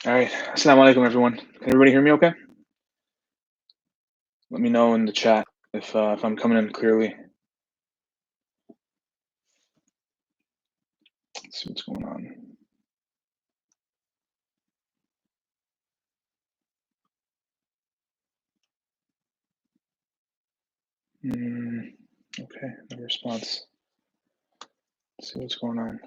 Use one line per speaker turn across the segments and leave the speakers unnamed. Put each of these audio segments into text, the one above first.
All right. Assalamu alaikum, everyone. Can everybody hear me okay? Let me know in the chat if I'm coming in clearly. Let's see what's going on. Okay, no response. Let's see what's going on.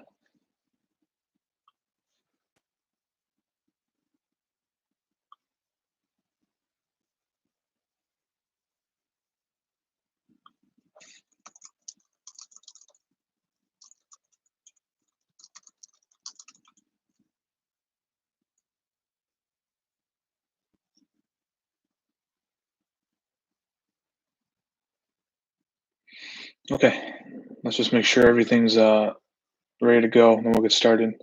Okay, let's just make sure everything's ready to go, and then we'll get started.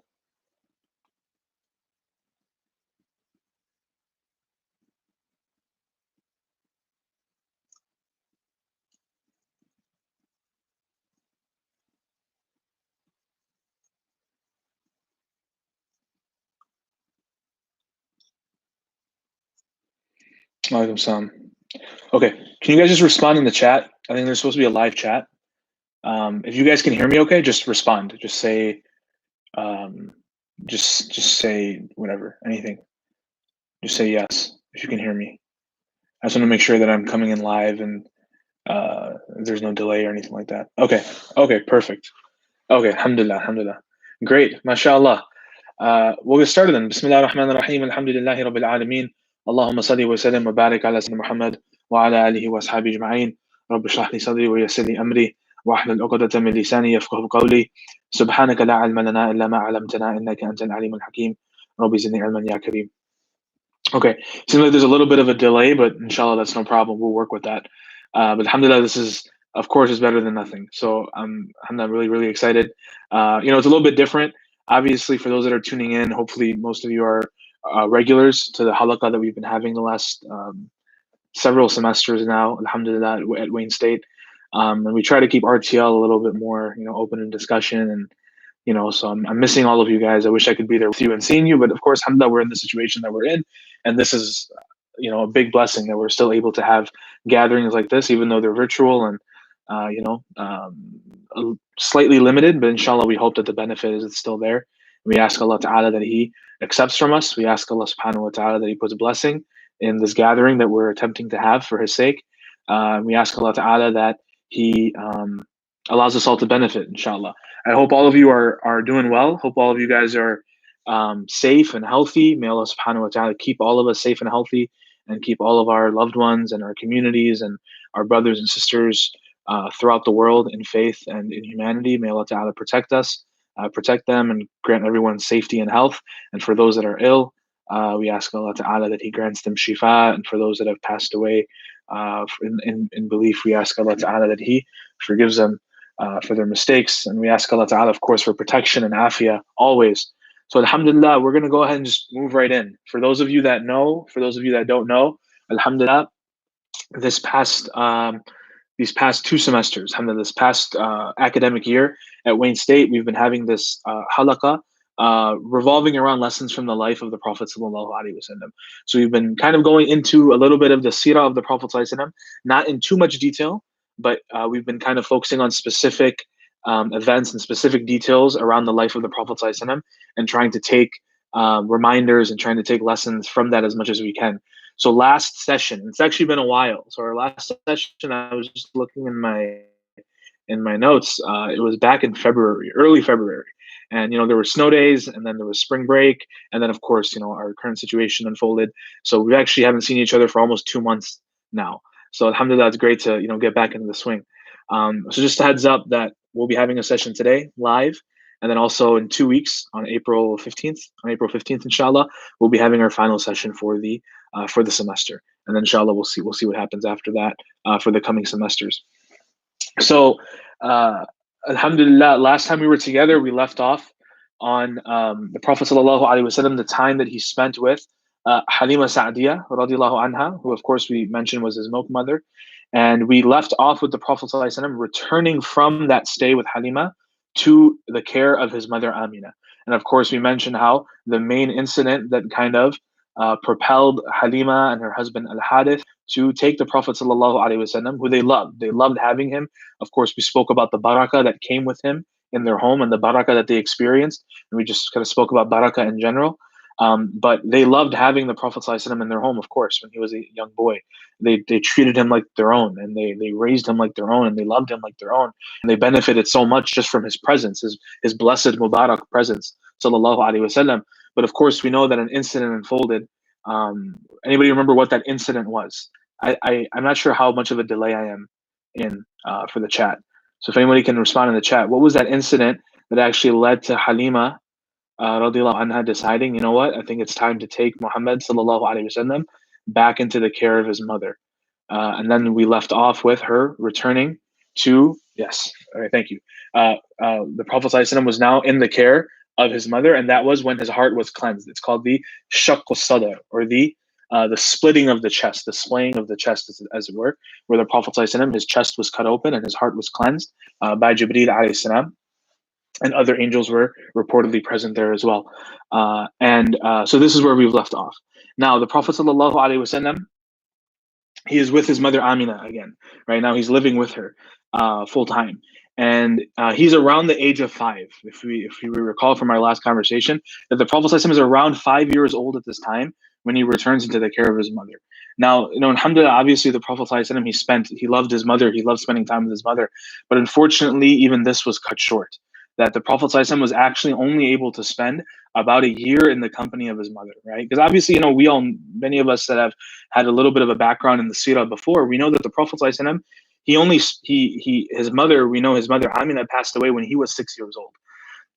Alaikum salam. Okay, can you guys just respond in the chat? I think there's supposed to be a live chat. If you guys can hear me, okay, just respond. Just say, um, just say whatever, anything. Just say yes if you can hear me. I just want to make sure that I'm coming in live and there's no delay or anything like that. Okay, perfect. Okay, alhamdulillah. Great, mashallah. We'll get started then. Bismillah ar-Rahman ar-Rahim, alhamdulillahi rabbil alameen. Allahumma salli wa sallim wa barik ala sayyidina Muhammad wa ala alihi wa ashabihi ajma'in. Rabbi shrah li sadri wa yassir li amri wa ahlul 'uqdatan min lisani yafqahu qawli. Subhanaka la 'ilma lana illa ma 'allamtana innaka antal alimul hakim. Rabbi zidni 'ilman ya kareem. Okay, seems like there's a little bit of a delay, but inshallah, that's no problem. We'll work with that. But alhamdulillah, this is, of course, is better than nothing. So I'm not really excited. It's a little bit different. Obviously, for those that are tuning in, hopefully most of you are regulars to the halaqah that we've been having the last several semesters now, alhamdulillah, at Wayne State. And we try to keep RTL a little bit more, open in discussion and so I'm missing all of you guys. I wish I could be there with you and seeing you, but of course, alhamdulillah, we're in the situation that we're in, and this is, a big blessing that we're still able to have gatherings like this, even though they're virtual and, slightly limited. But inshallah, we hope that the benefit is still there. We ask Allah Taala that He accepts from us. We ask Allah Subhanahu wa Taala that He puts blessing in this gathering that we're attempting to have for His sake. We ask Allah Taala that He allows us all to benefit, inshallah. I hope all of you are doing well. Hope all of you guys are safe and healthy. May Allah subhanahu wa ta'ala keep all of us safe and healthy and keep all of our loved ones and our communities and our brothers and sisters throughout the world in faith and in humanity. May Allah ta'ala protect us, protect them, and grant everyone safety and health. And for those that are ill, we ask Allah ta'ala that He grants them shifa. And for those that have passed away in belief, we ask Allah ta'ala that He forgives them for their mistakes. And we ask Allah Ta'ala, of course, for protection and afiyah always. So alhamdulillah, we're going to go ahead and just move right in. For those of you that know, for those of you that don't know, alhamdulillah, this past these past 2 semesters, alhamdulillah, this past academic year at Wayne State, we've been having this halaqah revolving around lessons from the life of the Prophet sallallahu alaihi wasallam. So we've been kind of going into a little bit of the seerah of the Prophet sallallahu alaihi wasallam, not in too much detail, but we've been kind of focusing on specific events and specific details around the life of the Prophet ﷺ and trying to take reminders and trying to take lessons from that as much as we can. So last session, it's actually been a while. So our last session, I was just looking in my notes. It was back in February, early February. And there were snow days, and then there was spring break, and then of course our current situation unfolded. So we actually haven't seen each other for almost 2 months now. So alhamdulillah, it's great to get back into the swing. So just a heads up that we'll be having a session today live, and then also in 2 weeks on April 15th, inshallah, we'll be having our final session for the semester, and then inshallah we'll see what happens after that for the coming semesters. So alhamdulillah, last time we were together, we left off on the Prophet sallallahu alaihi wasallam, the time that he spent with Halima Sa'diyah radiallahu anha, who of course we mentioned was his milk mother. And we left off with the Prophet sallallahu alaihi wasallam returning from that stay with Halima to the care of his mother Amina. And of course, we mentioned how the main incident that kind of propelled Halima and her husband Al Hadith to take the Prophet sallallahu alaihi wasallam, who they loved. They loved having him. Of course, we spoke about the barakah that came with him in their home and the barakah that they experienced. And we just kind of spoke about barakah in general. But they loved having the Prophet sallallahu alaihi wasallam in their home, of course, when he was a young boy. They treated him like their own, and they raised him like their own, and they loved him like their own. And they benefited so much just from his presence, his blessed Mubarak presence, sallallahu alaihi wasallam. But of course, we know that an incident unfolded. Anybody remember what that incident was? I'm not sure how much of a delay I am in for the chat. So if anybody can respond in the chat, what was that incident that actually led to Halima radiallahu anha deciding, you know what, I think it's time to take Muhammad sallallahu alaihi wasallam back into the care of his mother. And then we left off with her returning to, yes, all right, thank you. The Prophet sallallahu alaihi wasallam was now in the care of his mother, and that was when his heart was cleansed. It's called the shaqqu sadr, or the splitting of the chest, the splaying of the chest, as it were, where the Prophet sallallahu alaihi wasallam, his chest was cut open and his heart was cleansed by Jibreel alayhi salam, and other angels were reportedly present there as well. So this is where we've left off. Now, the Prophet sallallahu alaihi wasallam, he is with his mother Amina again. Right now, he's living with her full time, and he's around the age of 5. If we recall from our last conversation, that the Prophet sallallahu alaihi wasallam is around 5 years old at this time when he returns into the care of his mother. Now, alhamdulillah, obviously the Prophet sallallahu alaihi wasallam, he loved his mother, he loved spending time with his mother, but unfortunately, even this was cut short. That the Prophet ﷺ was actually only able to spend about a year in the company of his mother, right? Because obviously, many of us that have had a little bit of a background in the seerah before, we know that the Prophet ﷺ, his mother, we know his mother Amina passed away when he was 6 years old.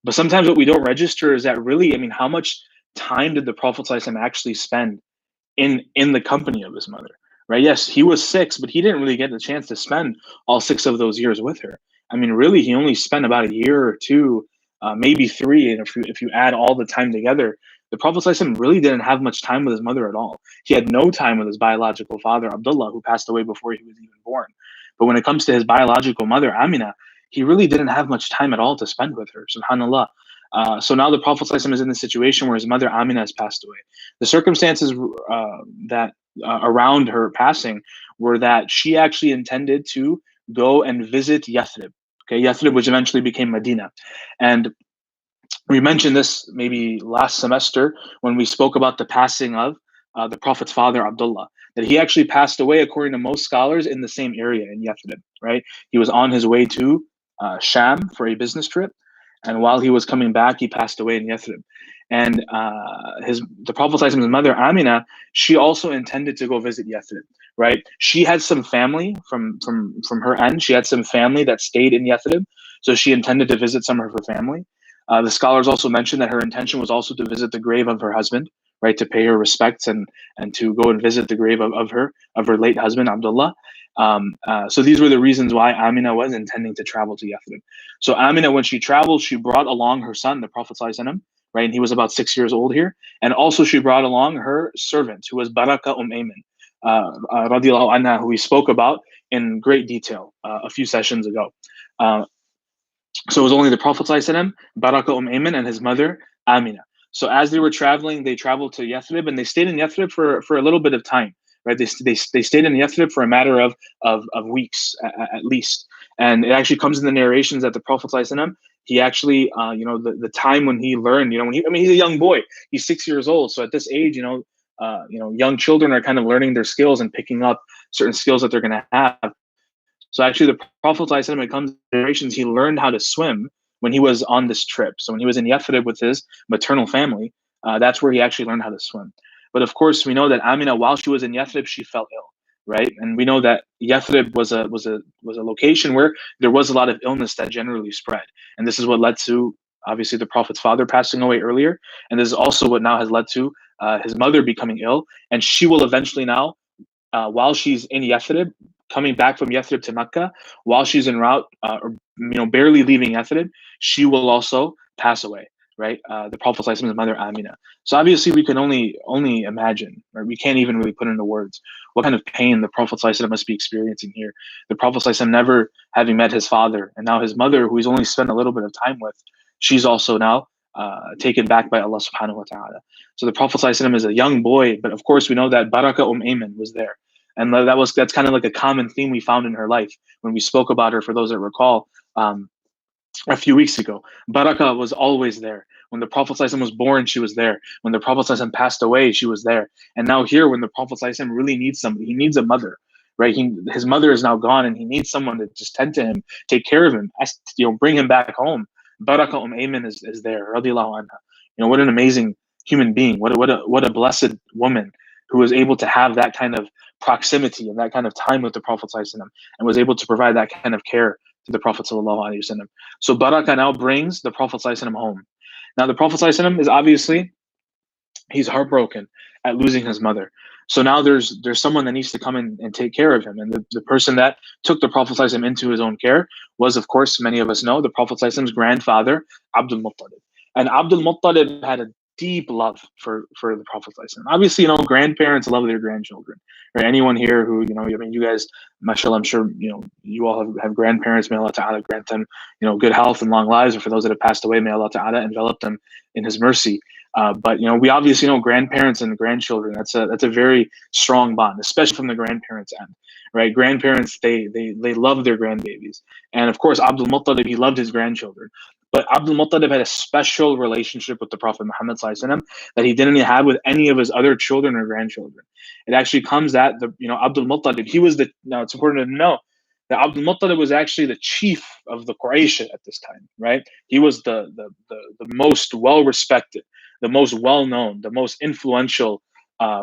But sometimes what we don't register is that really, how much time did the Prophet ﷺ actually spend in the company of his mother, right? Yes, he was 6, but he didn't really get the chance to spend all 6 of those years with her. Really, he only spent about a year or 2, maybe 3. And if you add all the time together, the Prophet ﷺ really didn't have much time with his mother at all. He had no time with his biological father, Abdullah, who passed away before he was even born. But when it comes to his biological mother, Amina, he really didn't have much time at all to spend with her, subhanAllah. So now the Prophet ﷺ is in the situation where his mother Amina has passed away. The circumstances that around her passing were that she actually intended to go and visit Yathrib. Okay, Yathrib, which eventually became Medina. And we mentioned this maybe last semester when we spoke about the passing of the Prophet's father, Abdullah, that he actually passed away, according to most scholars, in the same area in Yathrib, right? He was on his way to Sham for a business trip, and while he was coming back, he passed away in Yathrib. And the Prophet's mother, Amina, she also intended to go visit Yathrib, right? She had some family from her end. She had some family that stayed in Yathrib, so she intended to visit some of her family. The scholars also mentioned that her intention was also to visit the grave of her husband, right, to pay her respects and to go and visit the grave of her late husband, Abdullah. So these were the reasons why Amina was intending to travel to Yathrib. So Amina, when she traveled, she brought along her son, the Prophet ﷺ, right, and he was about 6 years old here, and also she brought along her servant, who was Baraka Ayman, radiallahu anha, who we spoke about in great detail a few sessions ago. So it was only the Prophet ﷺ, Baraka Ayman, and his mother Amina. So as they were traveling, they traveled to Yathrib, and they stayed in Yathrib for a little bit of time. Right, they stayed in Yathrib for a matter of weeks at least, and it actually comes in the narrations that the Prophet ﷺ, he actually, the time when he learned, he's a young boy, he's 6 years old, so at this age, young children are kind of learning their skills and picking up certain skills that they're going to have. So actually, the Prophet ﷺ, when it comes to narrations, he learned how to swim when he was on this trip. So when he was in Yathrib with his maternal family, that's where he actually learned how to swim. But of course, we know that Amina, while she was in Yathrib, she fell ill, right? And we know that Yathrib was a location where there was a lot of illness that generally spread, and this is what led to obviously the Prophet's father passing away earlier, and this is also what now has led to his mother becoming ill, and she will eventually now, while she's in Yathrib, coming back from Yathrib to Mecca, while she's en route, barely leaving Yathrib, she will also pass away. right? The Prophet ﷺ's mother Amina. So obviously we can only imagine, right? We can't even really put into words what kind of pain the Prophet ﷺ must be experiencing here. The Prophet ﷺ never having met his father, and now his mother, who he's only spent a little bit of time with, she's also now taken back by Allah subhanahu wa ta'ala. So the Prophet ﷺ is a young boy, but of course we know that Baraka Ayman was there. And that's kind of like a common theme we found in her life when we spoke about her, for those that recall. A few weeks ago, Baraka was always there. When the Prophet ﷺ was born, she was there. When the Prophet ﷺ passed away, she was there. And now here, when the Prophet ﷺ really needs somebody, he needs a mother, right? His mother is now gone, and he needs someone to just tend to him, take care of him, bring him back home. Baraka Ayman is there, radiallahu anha. What an amazing human being. What a blessed woman who was able to have that kind of proximity and that kind of time with the Prophet ﷺ, and was able to provide that kind of care to the Prophet ﷺ. So Baraka now brings the Prophet ﷺ home. Now the Prophet ﷺ is obviously, he's heartbroken at losing his mother. So now there's someone that needs to come in and take care of him. And the person that took the Prophet ﷺ into his own care was, of course, many of us know, the Prophet ﷺ's grandfather, Abdul Muttalib. And Abdul Muttalib had a deep love for the Prophet ﷺ. Obviously, grandparents love their grandchildren. Right? Anyone here who, you guys, mashallah, I'm sure, you all have grandparents. May Allah Ta'ala grant them, good health and long lives. Or for those that have passed away, may Allah Ta'ala envelop them in His mercy. But we obviously know grandparents and grandchildren. That's a very strong bond, especially from the grandparents' end, right? Grandparents, they love their grandbabies, and of course Abdul Muttalib, he loved his grandchildren. But Abdul Muttalib had a special relationship with the Prophet Muhammad ﷺ that he didn't have with any of his other children or grandchildren. It actually comes that Abdul Muttalib, he was now it's important to know that Abdul Muttalib was actually the chief of the Quraysh at this time, right? He was the most well-respected, the most well-known, the most influential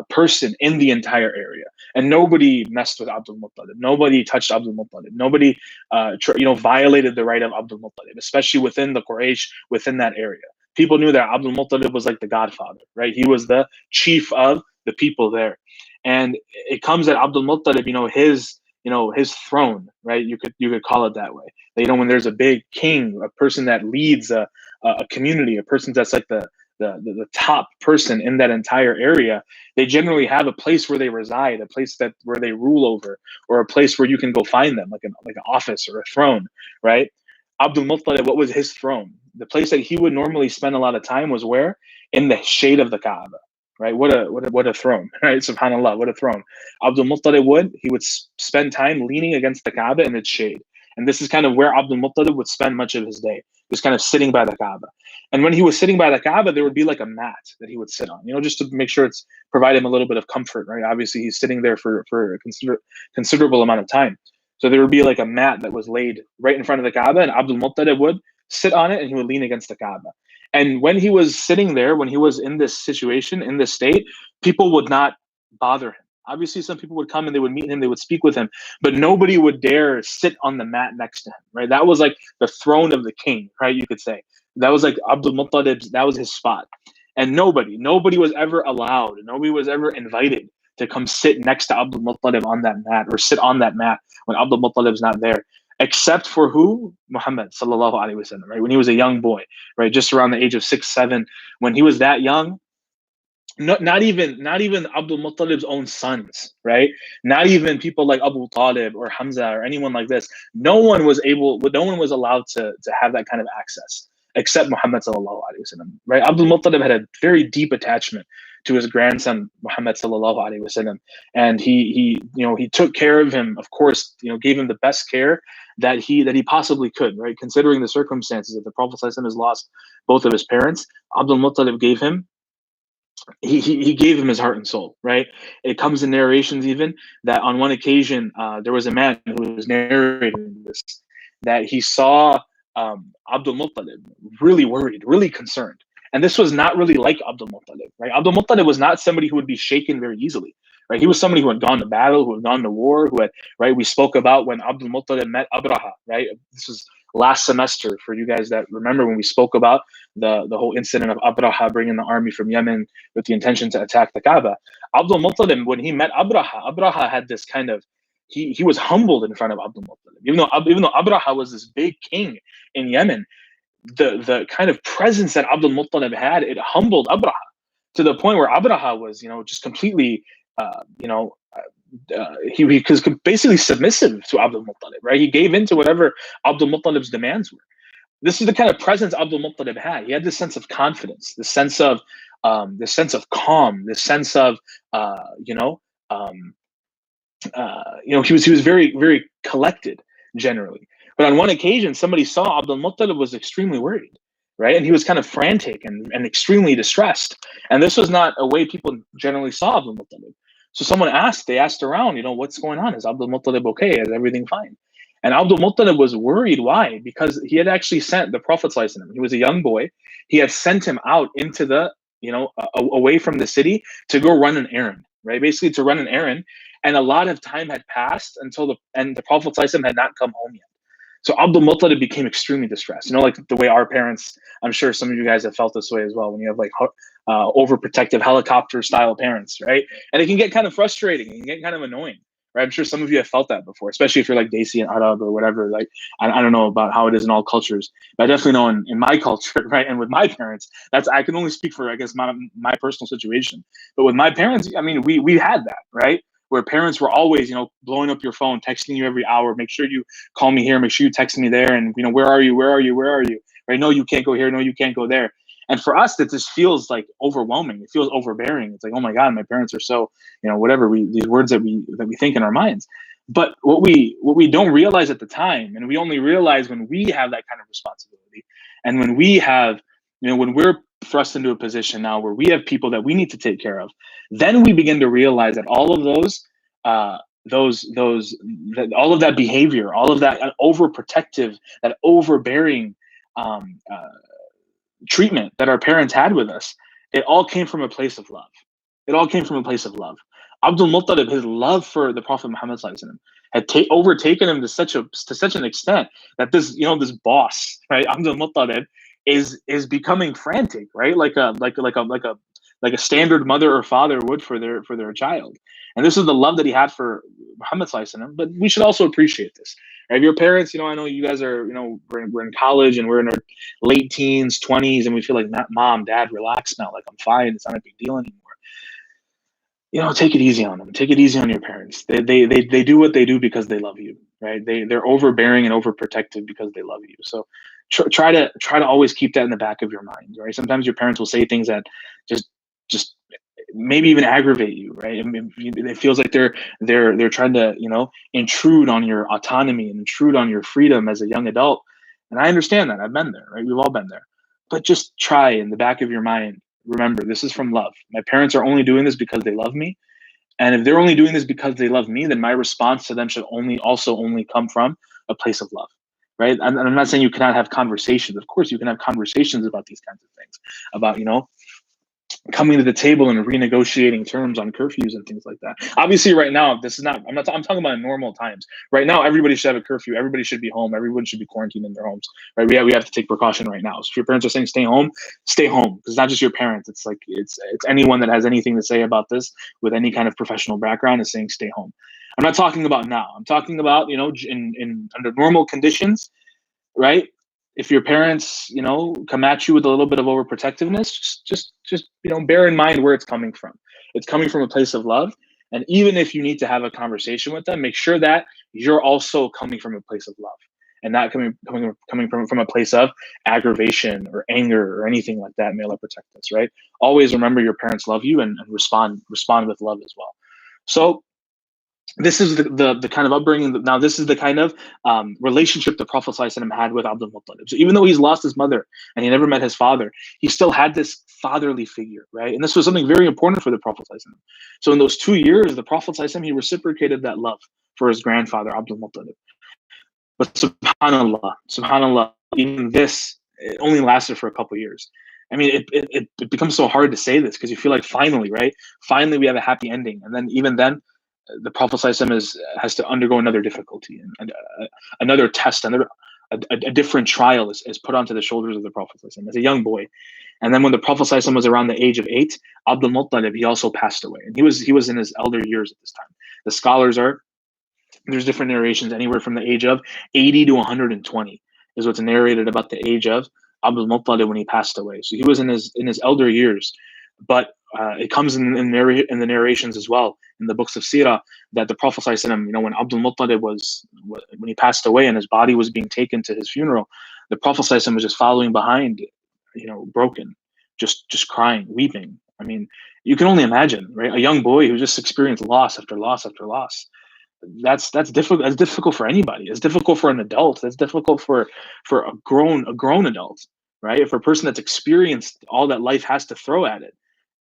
person in the entire area. And nobody messed with Abdul Muttalib. Nobody touched Abdul Muttalib. Nobody violated the right of Abdul Muttalib, especially within the Quraysh, within that area. People knew that Abdul Muttalib was like the godfather, right? He was the chief of the people there. And it comes that Abdul Muttalib, his throne, right? You could call it that way. When there's a big king, a person that leads a community, a person that's like the top person in that entire area, they generally have a place where they reside, a place where they rule over, or a place where you can go find them, like an office or a throne, right? Abdul Muttalib, what was his throne? The place that he would normally spend a lot of time was where? In the shade of the Kaaba, right? What a throne, right? Subhanallah, what a throne. Abdul Muttalib he would spend time leaning against the Kaaba in its shade. And this is kind of where Abdul Muttalib would spend much of his day, just kind of sitting by the Kaaba. And when he was sitting by the Kaaba, there would be like a mat that he would sit on, just to make sure provide him a little bit of comfort, right? Obviously, he's sitting there for a considerable amount of time. So there would be like a mat that was laid right in front of the Kaaba, and Abdul Muttalib would sit on it, and he would lean against the Kaaba. And when he was sitting there, when he was in this situation, in this state, people would not bother him. Obviously, some people would come and they would meet him, they would speak with him, but nobody would dare sit on the mat next to him, right? That was like the throne of the king, right? You could say. That was like Abdul Muttalib's, that was his spot. And nobody was ever allowed, nobody was ever invited to come sit next to Abdul Muttalib on that mat, or sit on that mat when Abdul Muttalib's not there. Except for who? Muhammad sallallahu alaihi wasallam, right? When he was a young boy, right? Just around the age of 6, 7. When he was that young, not even Abdul Muttalib's own sons, right? Not even people like Abu Talib or Hamza or anyone like this. No one was allowed to have that kind of access except Muhammad sallallahu alaihi wasallam, right? Abdul Muttalib had a very deep attachment to his grandson Muhammad sallallahu alaihi wasallam, and he took care of him. Of course, gave him the best care that he possibly could, right? Considering the circumstances that the Prophet sallallahu alaihi wasallam has lost both of his parents, Abdul Muttalib gave him. He gave him his heart and soul, right? It comes in narrations even that on one occasion there was a man who was narrating this, that he saw Abdul Muttalib really worried, really concerned. And this was not really like Abdul Muttalib, right? Abdul Muttalib was not somebody who would be shaken very easily, right? He was somebody who had gone to battle, who had gone to war, who had, right? We spoke about when Abdul Muttalib met Abraha, right? This was last semester for you guys that remember when we spoke about the whole incident of Abraha bringing the army from Yemen with the intention to attack the Kaaba. Abdul Muttalib, when he met Abraha had this kind of, he was humbled in front of Abdul Muttalib. Even though Abraha was this big king in Yemen, the kind of presence that Abdul Muttalib had, it humbled Abraha to the point where Abraha was, just completely, uh, you know, he was basically submissive to Abdul Muttalib, right? He gave in to whatever Abdul Muttalib's demands were. This is the kind of presence Abdul Muttalib had. He had this sense of confidence, this sense of calm, this sense of, you know, um, he was very, very collected generally. But on one occasion, somebody saw Abdul Muttalib was extremely worried, right? And he was kind of frantic and extremely distressed. And this was not a way people generally saw Abdul Muttalib. So they asked around, what's going on? Is Abdul Muttalib okay? Is everything fine? And Abdul Muttalib was worried. Why? Because he had actually sent the Prophet ﷺ. He was a young boy. He had sent him out into away from the city to go run an errand, right? Basically to run an errand, and a lot of time had passed and the Prophet ﷺ had not come home yet. So Abdul Muttalib became extremely distressed. Like the way our parents, I'm sure some of you guys have felt this way as well, when you have like overprotective helicopter style parents, right? And it can get kind of frustrating. It can get kind of annoying, right? I'm sure some of you have felt that before, especially if you're like Desi and Arab or whatever. Like, I don't know about how it is in all cultures, but I definitely know in my culture, right? And with my parents, I can only speak for, I guess, my personal situation. But with my parents, I mean, we had that, right? Where parents were always, blowing up your phone, texting you every hour. Make sure you call me here. Make sure you text me there. And, where are you? Where are you? Where are you? Right? No, you can't go here. No, you can't go there. And for us, that just feels like overwhelming. It feels overbearing. It's like, oh my God, my parents are so, whatever these words that we think in our minds. But what we don't realize at the time, and we only realize when we have that kind of responsibility, and when we have, when we're thrust into a position now where we have people that we need to take care of, then we begin to realize that all of all of that behavior, all of that overprotective, that overbearing treatment that our parents had with us, it all came from a place of love. It all came from a place of love. Abdul Muttalib, his love for the Prophet Muhammad had overtaken him to such an extent that this boss, right, Abdul Muttalib, is becoming frantic, right, like a standard mother or father would for their child. And this is the love that he had for Muhammad. But we should also appreciate this. Right? Your parents, I know you guys are, we're in college and we're in our late teens, 20s, and we feel like, mom, dad, relax now. Like, I'm fine. It's not a big deal anymore. Take it easy on them. Take it easy on your parents. They do what they do because they love you, right? They're overbearing and overprotective because they love you. So try to always keep that in the back of your mind, right? Sometimes your parents will say things that just maybe even aggravate you, right? I mean, it feels like they're trying to intrude on your autonomy and intrude on your freedom as a young adult. And I understand that. I've been there, right? We've all been there. But just try in the back of your mind, remember, this is from love. My parents are only doing this because they love me. And if they're only doing this because they love me, then my response to them should only come from a place of love, right? I'm not saying you cannot have conversations. Of course, you can have conversations about these kinds of things, about coming to the table and renegotiating terms on curfews and things like that. Obviously, right now, this is not. I'm talking about in normal times. Right now, everybody should have a curfew. Everybody should be home. Everyone should be quarantined in their homes. Right? We have to take precaution right now. So if your parents are saying stay home, because it's not just your parents. It's like it's anyone that has anything to say about this with any kind of professional background is saying stay home. I'm not talking about now. I'm talking about in under normal conditions, right? If your parents, come at you with a little bit of overprotectiveness, just bear in mind where it's coming from. It's coming from a place of love. And even if you need to have a conversation with them, make sure that you're also coming from a place of love and not coming from a place of aggravation or anger or anything like that. May Allah protect us, right? Always remember your parents love you and respond with love as well. So this is the kind of upbringing. Now, this is the kind of relationship the Prophet ﷺ had with Abdul Muttalib. So even though he's lost his mother and he never met his father, he still had this fatherly figure, right? And this was something very important for the Prophet ﷺ. So in those 2 years, the Prophet ﷺ, he reciprocated that love for his grandfather, Abdul Muttalib. But subhanallah, even this, it only lasted for a couple of years. I mean, it becomes so hard to say this because you feel like finally, right? Finally, we have a happy ending. And then even then, the Prophet ﷺ has to undergo another difficulty and another test, a different trial is put onto the shoulders of the Prophet ﷺ as a young boy. And then when the Prophet ﷺ was around the age of 8, Abdul Muttalib, he also passed away. And he was in his elder years at this time. The scholars there's different narrations, anywhere from the age of 80 to 120 is what's narrated about the age of Abdul Muttalib when he passed away. So he was in his elder years, but it comes in the narrations as well in the books of Sirah that the Prophet ﷺ, when Abdul Muttalib when he passed away and his body was being taken to his funeral, the Prophet ﷺ was just following behind, broken, just crying, weeping. I mean, you can only imagine, right? A young boy who just experienced loss after loss after loss. That's difficult. That's difficult for anybody. It's difficult for an adult. It's difficult for a grown adult, right? For a person that's experienced all that life has to throw at it,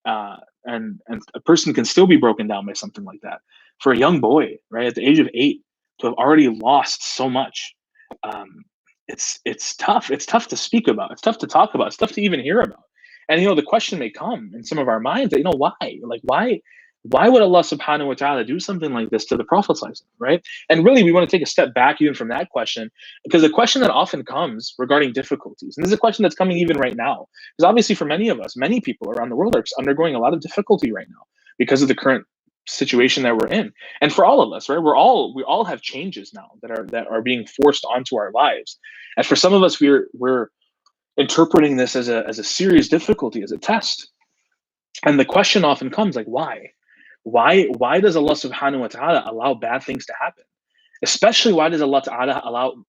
and a person can still be broken down by something like that. For a young boy, right, at the age of 8, to have already lost so much, um, it's tough. It's tough to speak about. It's tough to talk about. It's tough to even hear about. And the question may come in some of our minds that why, like why would Allah Subhanahu wa Taala do something like this to the Prophet Sallallahu Alaihi Wasallam, right? And really, we want to take a step back even from that question, because the question that often comes regarding difficulties, and this is a question that's coming even right now, because obviously for many of us, many people around the world are undergoing a lot of difficulty right now because of the current situation that we're in. And for all of us, right, we all have changes now that are being forced onto our lives. And for some of us, we're interpreting this as a serious difficulty, as a test. And the question often comes, like, why? Why does Allah Subhanahu wa Ta'ala allow bad things to happen? Especially, why does Allah Ta'ala allow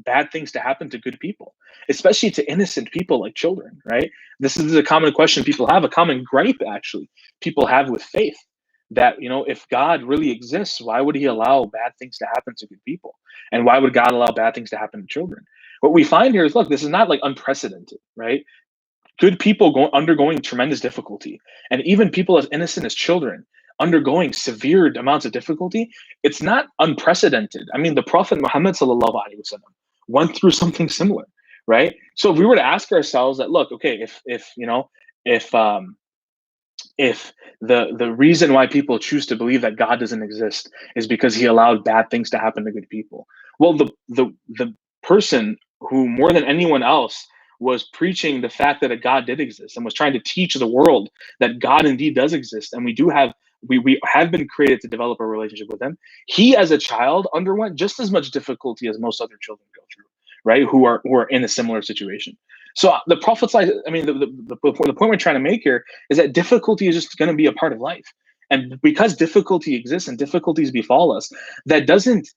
bad things to happen to good people, especially to innocent people like children, right? This is a common question people have, a common gripe actually people have with faith, that if God really exists, why would he allow bad things to happen to good people? And why would God allow bad things to happen to children? What we find here is, look, this is not like unprecedented, right? Good people undergoing tremendous difficulty, and even people as innocent as children undergoing severe amounts of difficulty. It's not unprecedented. I mean, the Prophet Muhammad sallallahu alaihi wasallam went through something similar, right? So if we were to ask ourselves that, look, okay, if the reason why people choose to believe that God doesn't exist is because he allowed bad things to happen to good people, well, the person who more than anyone else was preaching the fact that a God did exist and was trying to teach the world that God indeed does exist, and we have been created to develop a relationship with him. He, as a child, underwent just as much difficulty as most other children go through, right? Who are in a similar situation. So the Prophet's, I mean, the point we're trying to make here is that difficulty is just going to be a part of life. And because difficulty exists and difficulties befall us, that doesn't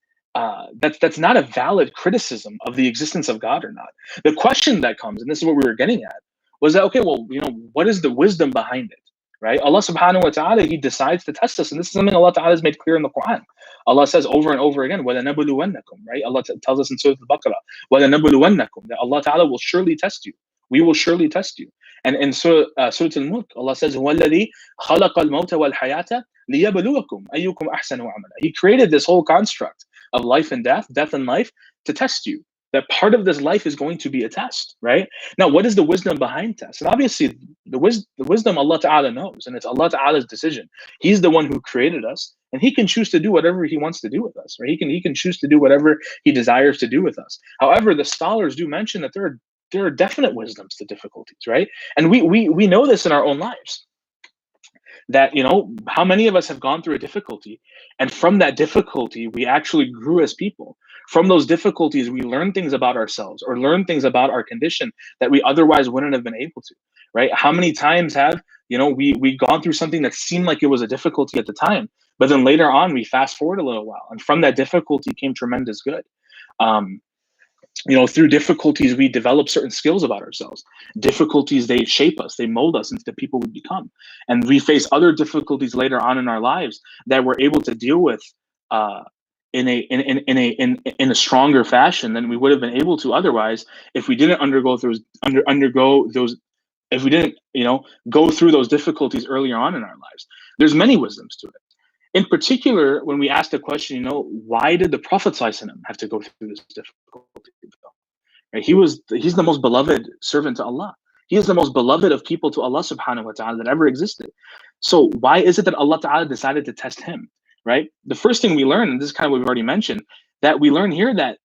that's not a valid criticism of the existence of God or not. The question that comes, and this is what we were getting at, was that, okay, well, what is the wisdom behind it, right? Allah Subhanahu wa Taala, he decides to test us, and this is something Allah Taala has made clear in the Quran. Allah says over and over again, وَلَنَبْلُوَنَّكُمْ, right? Allah tells us in Surah Al-Baqarah, وَلَنَبْلُوَنَّكُمْ, that Allah Taala will surely test you. We will surely test you. And in Surah Al-Mulk, Allah says, هُوَ الَّذِي خَلَقَ الْمَوْتَ وَالْحَيَاةَ لِيَبْلُوَكُمْ أَيُّكُمْ أَحْسَنُ عَمَلًا. He created this whole construct of life and death and life, to test you. That part of this life is going to be a test, right? Now, what is the wisdom behind tests? And obviously, the wisdom Allah Ta'ala knows, and it's Allah Ta'ala's decision. He's the one who created us, and he can choose to do whatever he wants to do with us, right? He can choose to do whatever he desires to do with us. However, the scholars do mention that there are definite wisdoms to difficulties, right? And we know this in our own lives, that how many of us have gone through a difficulty, and from that difficulty we actually grew as people. From those difficulties we learn things about ourselves, or learn things about our condition that we otherwise wouldn't have been able to, right? How many times have we gone through something that seemed like it was a difficulty at the time, but then later on we fast forward a little while, and from that difficulty came tremendous good. um, Through difficulties, we develop certain skills about ourselves. Difficulties, they shape us, they mold us into the people we become. And we face other difficulties later on in our lives that we're able to deal with in a stronger fashion than we would have been able to otherwise, if we didn't undergo those, if we didn't, go through those difficulties earlier on in our lives. There's many wisdoms to it. In particular, when we ask the question, why did the Prophet ﷺ have to go through this difficulty? Right? He's the most beloved servant to Allah. He is the most beloved of people to Allah Subhanahu wa Ta'ala that ever existed. So why is it that Allah Ta'ala decided to test him? Right? The first thing we learn, and this is kind of what we've already mentioned, that we learn here that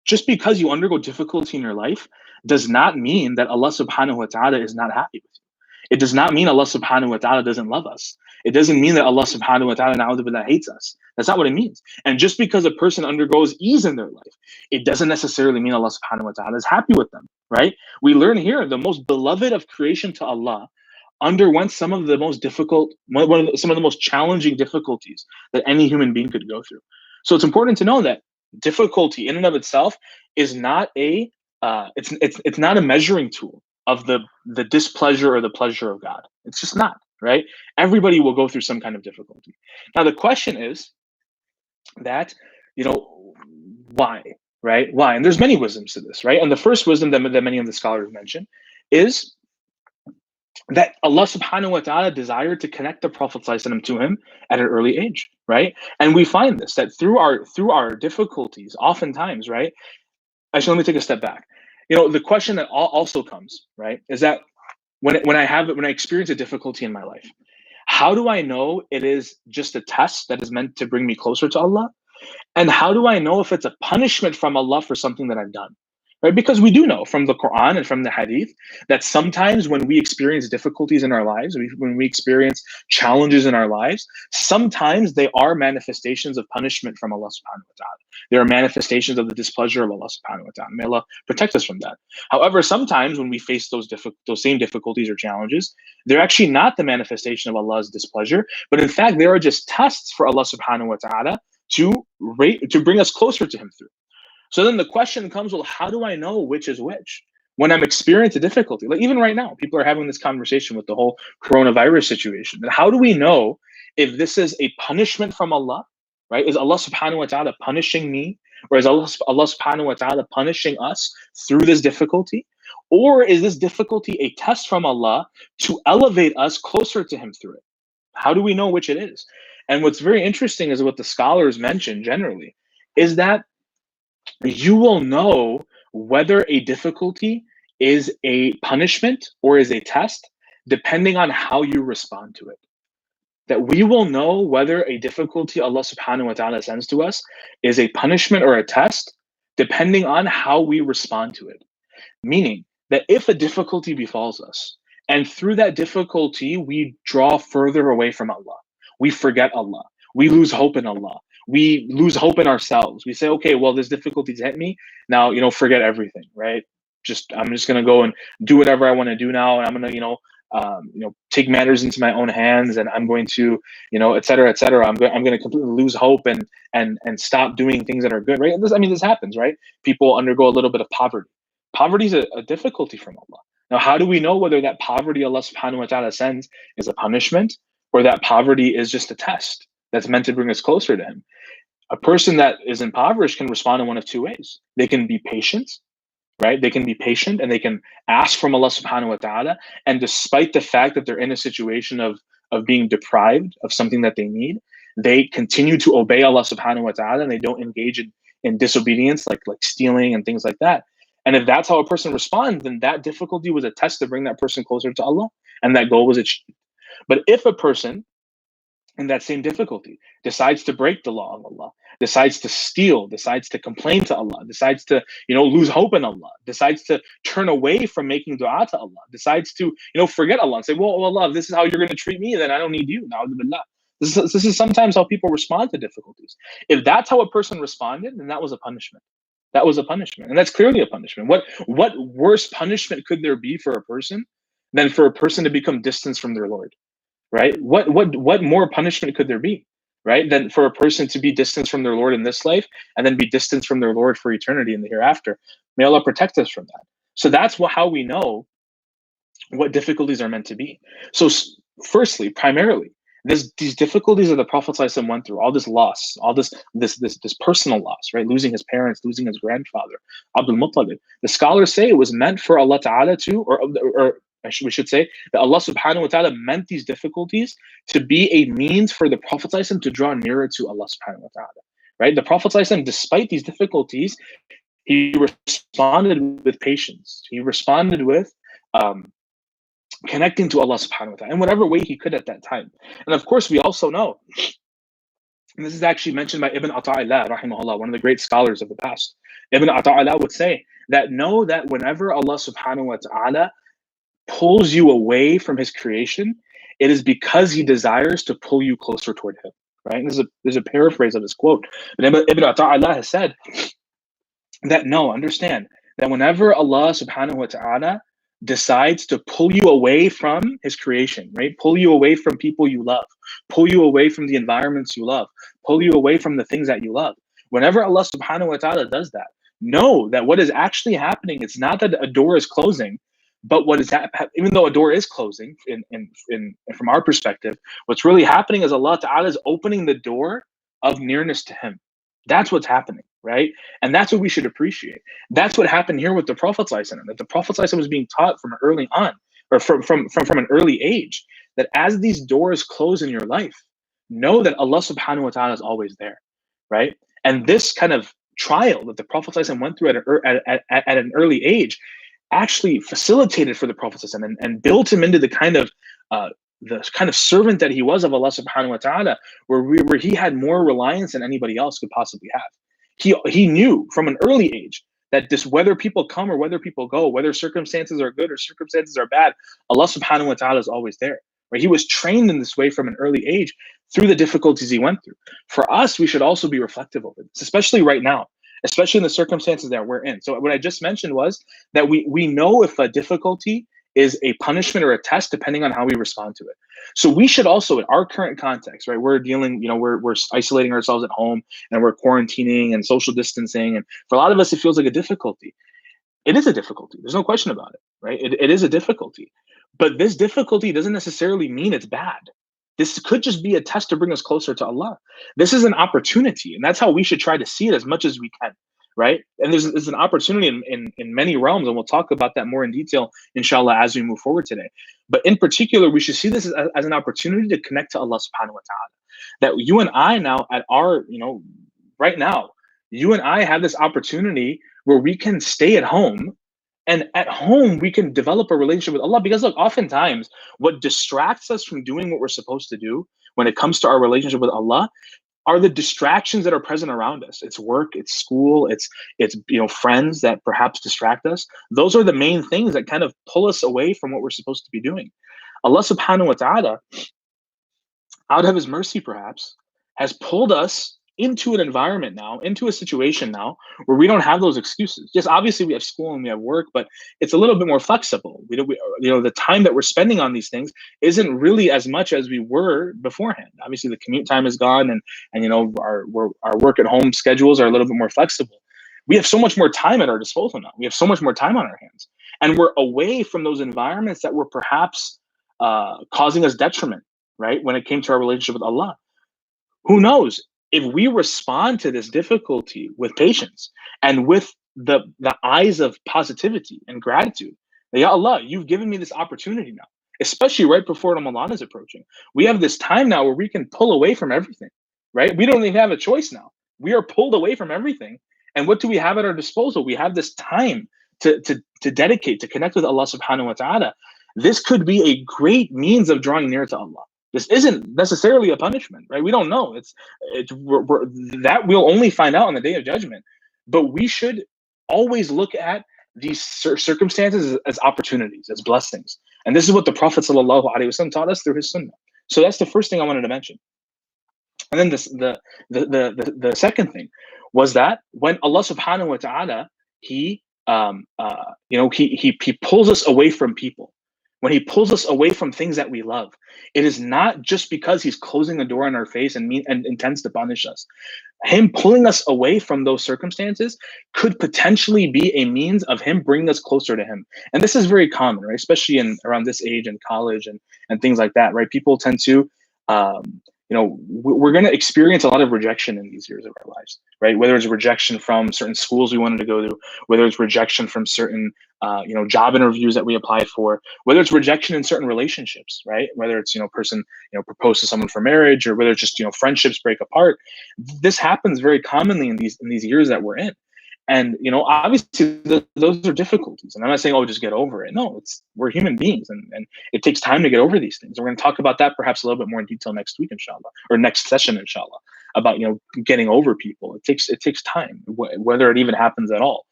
just because you undergo difficulty in your life does not mean that Allah Subhanahu wa Ta'ala is not happy with you. It does not mean Allah Subhanahu wa Ta'ala doesn't love us. It doesn't mean that Allah Subhanahu wa Ta'ala na'udhu billah hates us. That's not what it means. And just because a person undergoes ease in their life, it doesn't necessarily mean Allah Subhanahu wa Ta'ala is happy with them. right? We learn here the most beloved of creation to Allah underwent some of the most difficult, some of the most challenging difficulties that any human being could go through. So it's important to know that difficulty in and of itself is not a it's not a measuring tool of the displeasure or the pleasure of God. It's just not, right? Everybody will go through some kind of difficulty. Now the question is that, you know, why, right? Why? And there's many wisdoms to this, right? And the first wisdom that many of the scholars mention is that Allah subhanahu wa ta'ala desired to connect the Prophet ﷺ to him at an early age, right? And we find this that through our difficulties, oftentimes, right? Actually, let me take a step back. You know, the question that also comes, right, is that when I experience a difficulty in my life, how do I know it is just a test that is meant to bring me closer to Allah? And how do I know if it's a punishment from Allah for something that I've done? Right? Because we do know from the Quran and from the Hadith that sometimes when we experience difficulties in our lives, when we experience challenges in our lives, sometimes they are manifestations of punishment from Allah subhanahu wa ta'ala. They are manifestations of the displeasure of Allah subhanahu wa ta'ala. May Allah protect us from that. However, sometimes when we face those same difficulties or challenges, they're actually not the manifestation of Allah's displeasure, but in fact, they are just tests for Allah subhanahu wa ta'ala to bring us closer to him through. So then the question comes, well, how do I know which is which? When I'm experiencing a difficulty, like even right now, people are having this conversation with the whole coronavirus situation. And how do we know if this is a punishment from Allah, right? Is Allah subhanahu wa ta'ala punishing me? Or is Allah subhanahu wa ta'ala punishing us through this difficulty? Or is this difficulty a test from Allah to elevate us closer to him through it? How do we know which it is? And what's very interesting is what the scholars mention generally is that you will know whether a difficulty is a punishment or is a test depending on how you respond to it. That we will know whether a difficulty Allah subhanahu wa ta'ala sends to us is a punishment or a test depending on how we respond to it. Meaning that if a difficulty befalls us and through that difficulty we draw further away from Allah, we forget Allah, we lose hope in Allah, we lose hope in ourselves. We say, okay, well, this difficulty's hit me. Now, forget everything, right? I'm just gonna go and do whatever I want to do now, and I'm gonna, take matters into my own hands, and I'm going to, et cetera, et cetera. I'm going to completely lose hope and stop doing things that are good, right? This happens, right? People undergo a little bit of poverty. Poverty is a difficulty from Allah. Now, how do we know whether that poverty Allah subhanahu wa ta'ala sends is a punishment or that poverty is just a test that's meant to bring us closer to him? A person that is impoverished can respond in one of two ways. They can be patient, right? They can be patient and they can ask from Allah subhanahu wa ta'ala. And despite the fact that they're in a situation of being deprived of something that they need, they continue to obey Allah subhanahu wa ta'ala and they don't engage in disobedience like stealing and things like that. And if that's how a person responds, then that difficulty was a test to bring that person closer to Allah, and that goal was achieved. But if a person in that same difficulty decides to break the law of Allah, decides to steal, decides to complain to Allah, decides to lose hope in Allah, decides to turn away from making dua to Allah, decides to forget Allah and say, well, Allah, if this is how you're going to treat me, then I don't need you. This is sometimes how people respond to difficulties. If that's how a person responded, then that was a punishment. That was a punishment, and that's clearly a punishment. What worse punishment could there be for a person than for a person to become distant from their Lord? Right? What more punishment could there be, right, than for a person to be distanced from their Lord in this life and then be distanced from their Lord for eternity in the hereafter? May Allah protect us from that. So that's how we know what difficulties are meant to be. So firstly, primarily, these difficulties that the Prophet ﷺ went through, all this loss, all this personal loss, right? Losing his parents, losing his grandfather, Abdul Muttalib. The scholars say it was meant for Allah Ta'ala to, or we should say that Allah subhanahu wa ta'ala meant these difficulties to be a means for the Prophet ﷺ to draw nearer to Allah subhanahu wa ta'ala. Right? The Prophet ﷺ, despite these difficulties, he responded with patience. He responded with connecting to Allah subhanahu wa ta'ala in whatever way he could at that time. And of course, we also know, and this is actually mentioned by Ibn Ata'illah, rahimahullah, one of the great scholars of the past. Ibn Ata'illah would say that know that whenever Allah subhanahu wa ta'ala pulls you away from his creation, it is because he desires to pull you closer toward him. Right? And there's a paraphrase of this quote. But Ibn Ata'illah has said that no, understand that whenever Allah subhanahu wa ta'ala decides to pull you away from his creation, right? Pull you away from people you love, pull you away from the environments you love, pull you away from the things that you love. Whenever Allah subhanahu wa ta'ala does that, know that what is actually happening, it's not that a door is closing, but what is even though a door is closing from our perspective, what's really happening is Allah ta'ala is opening the door of nearness to him. That's what's happening, right? And that's what we should appreciate. That's what happened here with the Prophet ﷺ, that the Prophet ﷺ was being taught from early on, or from an early age, that as these doors close in your life, know that Allah subhanahu wa ta'ala is always there, right? And this kind of trial that the Prophet ﷺ went through at an early age actually facilitated for the Prophet ﷺ and built him into uh, the kind of servant that he was of Allah subhanahu wa ta'ala, where he had more reliance than anybody else could possibly have. He knew from an early age that this, whether people come or whether people go, whether circumstances are good or circumstances are bad, Allah subhanahu wa ta'ala is always there. Right? He was trained in this way from an early age through the difficulties he went through. For us, we should also be reflective over this, especially right now, especially in the circumstances that we're in. So what I just mentioned was that we know if a difficulty is a punishment or a test depending on how we respond to it. So we should also, in our current context, right, we're dealing, we're isolating ourselves at home and we're quarantining and social distancing. And for a lot of us, it feels like a difficulty. It is a difficulty. There's no question about it, right? It is a difficulty. But this difficulty doesn't necessarily mean it's bad. This could just be a test to bring us closer to Allah. This is an opportunity, and that's how we should try to see it as much as we can, right? And there's an opportunity in many realms, and we'll talk about that more in detail, inshallah, as we move forward today. But in particular, we should see this as an opportunity to connect to Allah subhanahu wa ta'ala. That you and I now at our, right now, you and I have this opportunity where we can stay at home, and at home we can develop a relationship with Allah. Because look, oftentimes what distracts us from doing what we're supposed to do when it comes to our relationship with Allah are the distractions that are present around us. It's work, it's school, it's friends that perhaps distract us. Those are the main things that kind of pull us away from what we're supposed to be doing. Allah subhanahu wa ta'ala, out of his mercy perhaps, has pulled us into an environment now, into a situation now where we don't have those excuses. Yes, obviously we have school and we have work, but it's a little bit more flexible. The time that we're spending on these things isn't really as much as we were beforehand. Obviously the commute time is gone, and our work at home schedules are a little bit more flexible. We have so much more time at our disposal now. We have so much more time on our hands, and we're away from those environments that were perhaps causing us detriment, right? When it came to our relationship with Allah. Who knows? If we respond to this difficulty with patience and with the eyes of positivity and gratitude, that, Ya Allah, you've given me this opportunity now, especially right before Ramadan is approaching. We have this time now where we can pull away from everything, right? We don't even have a choice now. We are pulled away from everything. And what do we have at our disposal? We have this time to dedicate, to connect with Allah subhanahu wa ta'ala. This could be a great means of drawing near to Allah. This isn't necessarily a punishment, right? We don't know. That we'll only find out on the day of judgment. But we should always look at these circumstances as opportunities, as blessings. And this is what the Prophet ﷺ taught us through his sunnah. So that's the first thing I wanted to mention. And then the second thing was that when Allah subhanahu wa ta'ala, he pulls us away from people. When he pulls us away from things that we love, it is not just because he's closing a door on our face and intends to punish us. Him pulling us away from those circumstances could potentially be a means of him bringing us closer to him. And this is very common, right? Especially around this age in college and things like that, right? People tend to, we're going to experience a lot of rejection in these years of our lives, right? Whether it's rejection from certain schools we wanted to go to, whether it's rejection from certain, job interviews that we applied for, whether it's rejection in certain relationships, right? Whether it's, person, propose to someone for marriage, or whether it's just, friendships break apart. This happens very commonly in these years that we're in. And, obviously those are difficulties. And I'm not saying, oh, just get over it. No, we're human beings, and it takes time to get over these things. We're going to talk about that perhaps a little bit more in detail next week, inshallah, or next session, inshallah, about, getting over people. It takes time, whether it even happens at all.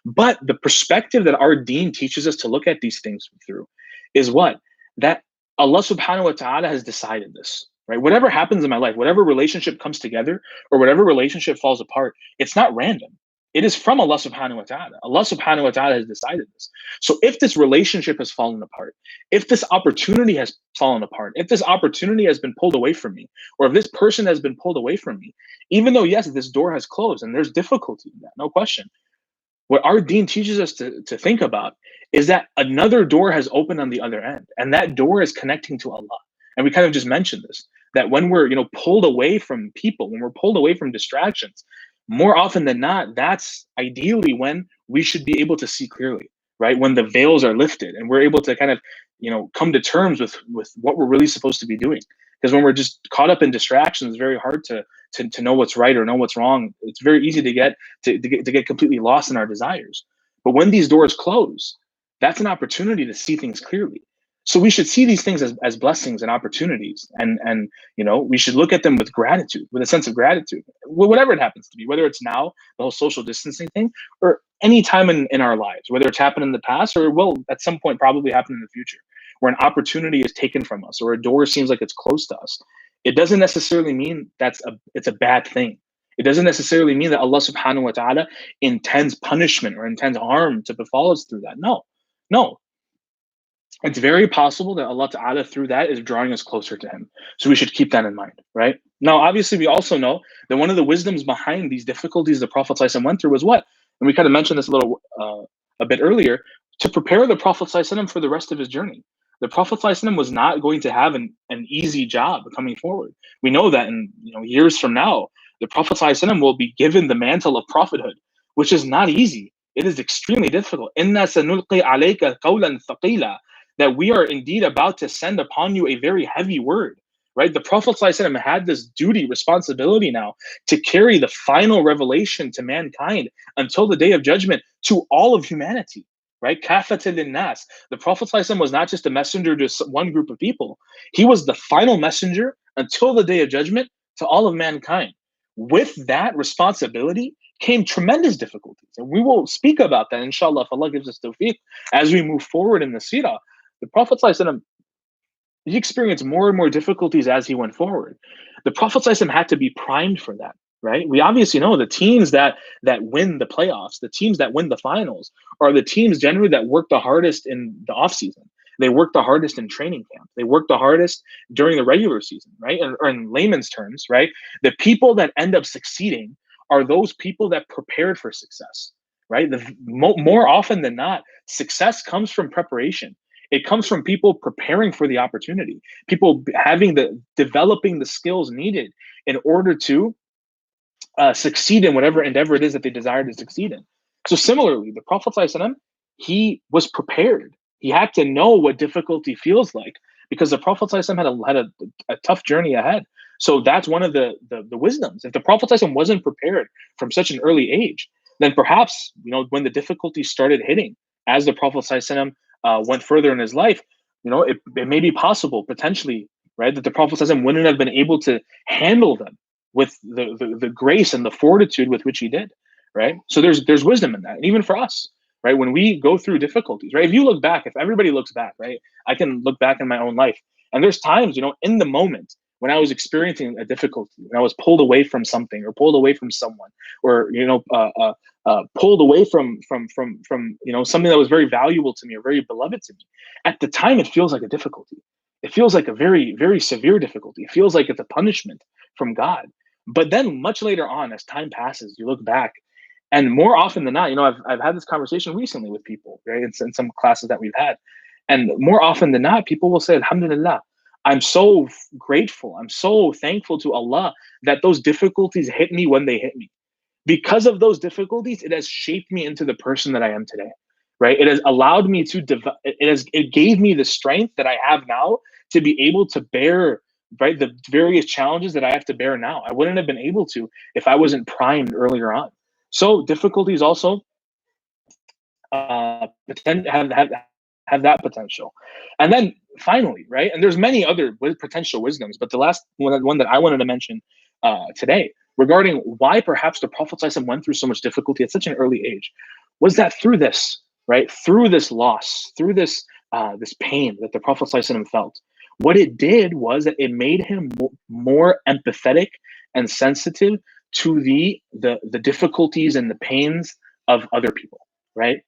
But the perspective that our deen teaches us to look at these things through is what? That Allah subhanahu wa ta'ala has decided this, right? Whatever happens in my life, whatever relationship comes together or whatever relationship falls apart, it's not random. It is from Allah subhanahu wa ta'ala. Allah subhanahu wa ta'ala has decided this. So if this relationship has fallen apart, if this opportunity has fallen apart, if this opportunity has been pulled away from me, or if this person has been pulled away from me, even though, yes, this door has closed and there's difficulty in that, no question. What our deen teaches us to think about is that another door has opened on the other end, and that door is connecting to Allah. And we kind of just mentioned this, that when we're, pulled away from people, when we're pulled away from distractions, more often than not, that's ideally when we should be able to see clearly, right? When the veils are lifted and we're able to kind of, come to terms with what we're really supposed to be doing. Because when we're just caught up in distractions, it's very hard to know what's right or know what's wrong. It's very easy to get completely lost in our desires. But when these doors close, that's an opportunity to see things clearly. So we should see these things as blessings and opportunities, and we should look at them with gratitude, with a sense of gratitude, whatever it happens to be, whether it's now, the whole social distancing thing, or any time in our lives, whether it's happened in the past or will at some point probably happen in the future, where an opportunity is taken from us or a door seems like it's closed to us. It doesn't necessarily mean it's a bad thing. It doesn't necessarily mean that Allah subhanahu wa ta'ala intends punishment or intends harm to befall us through that. No. It's very possible that Allah Ta'ala through that is drawing us closer to Him. So we should keep that in mind, right? Now, obviously, we also know that one of the wisdoms behind these difficulties the Prophet ﷺ went through was what? And we kind of mentioned this a bit earlier, to prepare the Prophet ﷺ for the rest of his journey. The Prophet ﷺ was not going to have an easy job coming forward. We know that in years from now, the Prophet ﷺ will be given the mantle of prophethood, which is not easy. It is extremely difficult. إِنَّا سَنُلْقِي عَلَيْكَ قَوْلًا ثَقِيلًا, that we are indeed about to send upon you a very heavy word, right? The Prophet ﷺ had this duty, responsibility now to carry the final revelation to mankind until the day of judgment to all of humanity, right? Kafatan linnas. The Prophet ﷺ was not just a messenger to one group of people. He was the final messenger until the day of judgment to all of mankind. With that responsibility came tremendous difficulties. And we will speak about that, inshallah, if Allah gives us tawfiq, as we move forward in the seerah. The Prophet ﷺ, he experienced more and more difficulties as he went forward. The Prophet ﷺ had to be primed for that, right? We obviously know the teams that win the playoffs, the teams that win the finals, are the teams generally that work the hardest in the off season. They work the hardest in training camp. They work the hardest during the regular season, right? Or in layman's terms, right? The people that end up succeeding are those people that prepared for success, right? More often than not, success comes from preparation. It comes from people preparing for the opportunity, people developing the skills needed in order to succeed in whatever endeavor it is that they desire to succeed in. So similarly, the Prophet ﷺ, he was prepared. He had to know what difficulty feels like, because the Prophet ﷺ had a tough journey ahead. So that's one of the wisdoms. If the Prophet ﷺ wasn't prepared from such an early age, then perhaps when the difficulties started hitting, as the Prophet ﷺ went further in his life, it may be possible potentially, right, that the Prophet ﷺ wouldn't have been able to handle them with the grace and the fortitude with which he did, right? So there's wisdom in that, and even for us, right, when we go through difficulties, right? If you look back, if everybody looks back, right, I can look back in my own life, and there's times, in the moment when I was experiencing a difficulty, when I was pulled away from something or pulled away from someone, or pulled away from something that was very valuable to me or very beloved to me. At the time, it feels like a difficulty. It feels like a very, very severe difficulty. It feels like it's a punishment from God. But then much later on, as time passes, you look back, and more often than not, I've had this conversation recently with people, right, in some classes that we've had, and more often than not, people will say, Alhamdulillah, I'm so grateful, I'm so thankful to Allah that those difficulties hit me when they hit me. Because of those difficulties, it has shaped me into the person that I am today, right? It has allowed me to it gave me the strength that I have now to be able to bear, right, the various challenges that I have to bear now. I wouldn't have been able to if I wasn't primed earlier on. So difficulties also have that potential. And then finally, right, and there's many other potential wisdoms, but the last one that I wanted to mention today, regarding why perhaps the Prophet ﷺ went through so much difficulty at such an early age, was that through this, right, through this loss, through this pain that the Prophet ﷺ felt, what it did was that it made him more empathetic and sensitive to the difficulties and the pains of other people, right?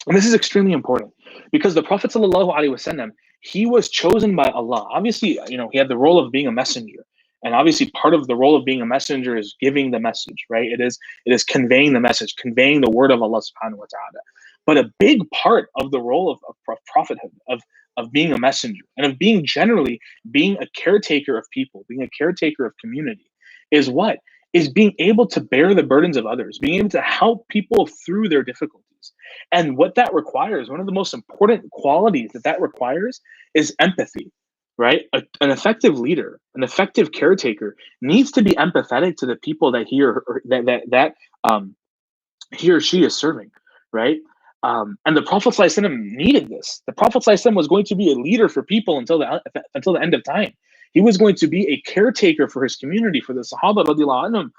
And this is extremely important because the Prophet sallallahu alaihi wasallam, he was chosen by Allah. Obviously, he had the role of being a messenger. And obviously part of the role of being a messenger is giving the message, right? It is conveying the message, conveying the word of Allah subhanahu wa ta'ala. But a big part of the role of prophethood, of being a messenger, and of being generally being a caretaker of people, being a caretaker of community, is what? Is being able to bear the burdens of others, being able to help people through their difficulties. And what that requires, one of the most important qualities that requires, is empathy, right? An effective leader, an effective caretaker, needs to be empathetic to the people that he or she is serving, right? And the Prophet ﷺ needed this. The Prophet ﷺ was going to be a leader for people until the end of time. He was going to be a caretaker for his community, for the Sahaba radiallahu anhum.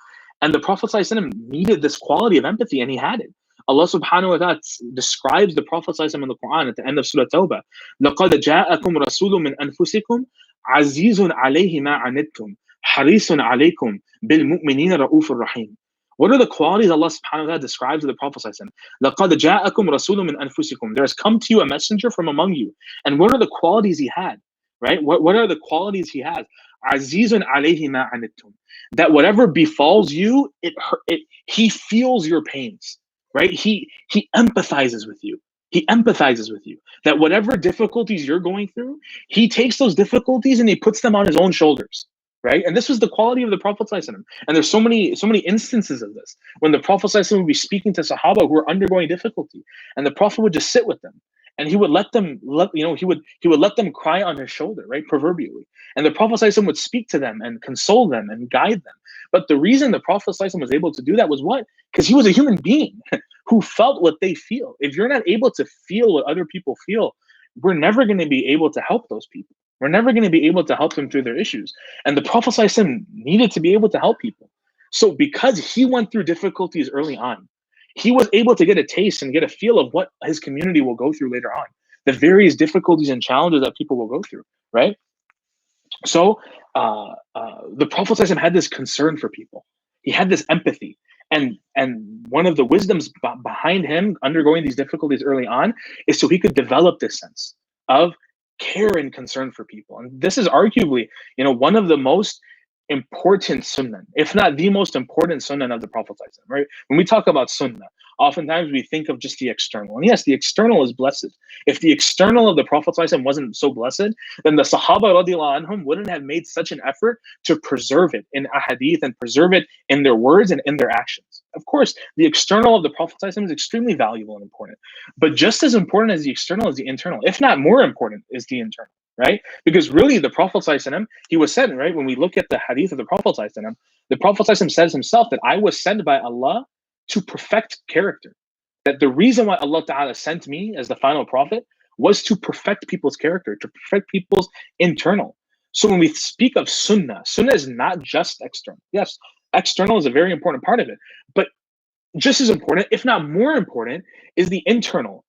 And the Prophet ﷺ needed this quality of empathy, and he had it. Allah subhanahu wa ta'ala describes the Prophet ﷺ in the Quran at the end of Surah Tawbah. لَقَدْ جَاءَكُمْ رَسُولٌ مِّنْ أَنفُسِكُمْ عَزِيزٌ عَلَيْهِ مَا عَنِتُّمْ حَرِيصٌ عَلَيْكُمْ بِالْمُؤْمِنِينَ رَءُوفٌ رَحِيمٌ. What are the qualities Allah subhanahu wa ta'ala describes to the Prophet ﷺ? لَقَدْ جَاءَكُمْ رَسُولٌ مِّنْ أَنفُسِكُمْ. There has come to you a messenger from among you. And what are the qualities he had? Right? What are the qualities he has? عَزِيزٌ عَلَيْهِ مَا عَنِتُّمْ. That whatever befalls you, he feels your pains. Right? He empathizes with you. He empathizes with you. That whatever difficulties you're going through, he takes those difficulties and he puts them on his own shoulders. Right? And this was the quality of the Prophet ﷺ. And there's so many instances of this when the Prophet ﷺ would be speaking to Sahaba who were undergoing difficulty, and the Prophet would just sit with them, and he would let them he would let them cry on his shoulder, right? Proverbially. And the Prophet ﷺ would speak to them and console them and guide them. But the reason the Prophet ﷺ was able to do that was what? Because he was a human being who felt what they feel. If you're not able to feel what other people feel, we're never going to be able to help those people. We're never going to be able to help them through their issues. And the Prophet ﷺ needed to be able to help people. So because he went through difficulties early on, he was able to get a taste and get a feel of what his community will go through later on, the various difficulties and challenges that people will go through, right? So the Prophet ﷺ had this concern for people. He had this empathy. And one of the wisdoms behind him undergoing these difficulties early on is so he could develop this sense of care and concern for people. And this is arguably, one of the most important sunnah, if not the most important sunnah of the Prophet, right? When we talk about sunnah, oftentimes we think of just the external. And yes, the external is blessed. If the external of the Prophet wasn't so blessed, then the Sahaba radiallahu anhum wouldn't have made such an effort to preserve it in ahadith and preserve it in their words and in their actions. Of course, the external of the Prophet is extremely valuable and important. But just as important as the external is the internal, if not more important, is the internal. Right? Because really the Prophet ﷺ, he was sent, right? When we look at the hadith of the Prophet ﷺ, the Prophet ﷺ says himself that I was sent by Allah to perfect character. That the reason why Allah Ta'ala sent me as the final prophet was to perfect people's character, to perfect people's internal. So when we speak of sunnah is not just external. Yes, external is a very important part of it. But just as important, if not more important, is the internal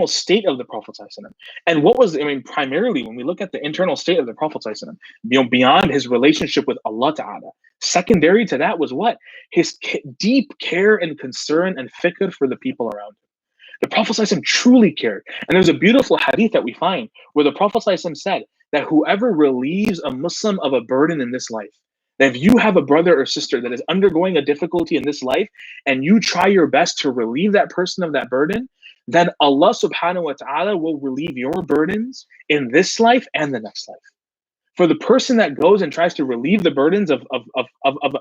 state of the Prophet ﷺ. And what was, primarily when we look at the internal state of the Prophet ﷺ, beyond his relationship with Allah Ta'ala, secondary to that was what? His deep care and concern and fikr for the people around him. The Prophet ﷺ truly cared. And there's a beautiful hadith that we find where the Prophet ﷺ said that whoever relieves a Muslim of a burden in this life, that if you have a brother or sister that is undergoing a difficulty in this life and you try your best to relieve that person of that burden, then Allah subhanahu wa ta'ala will relieve your burdens in this life and the next life. For the person that goes and tries to relieve the burdens of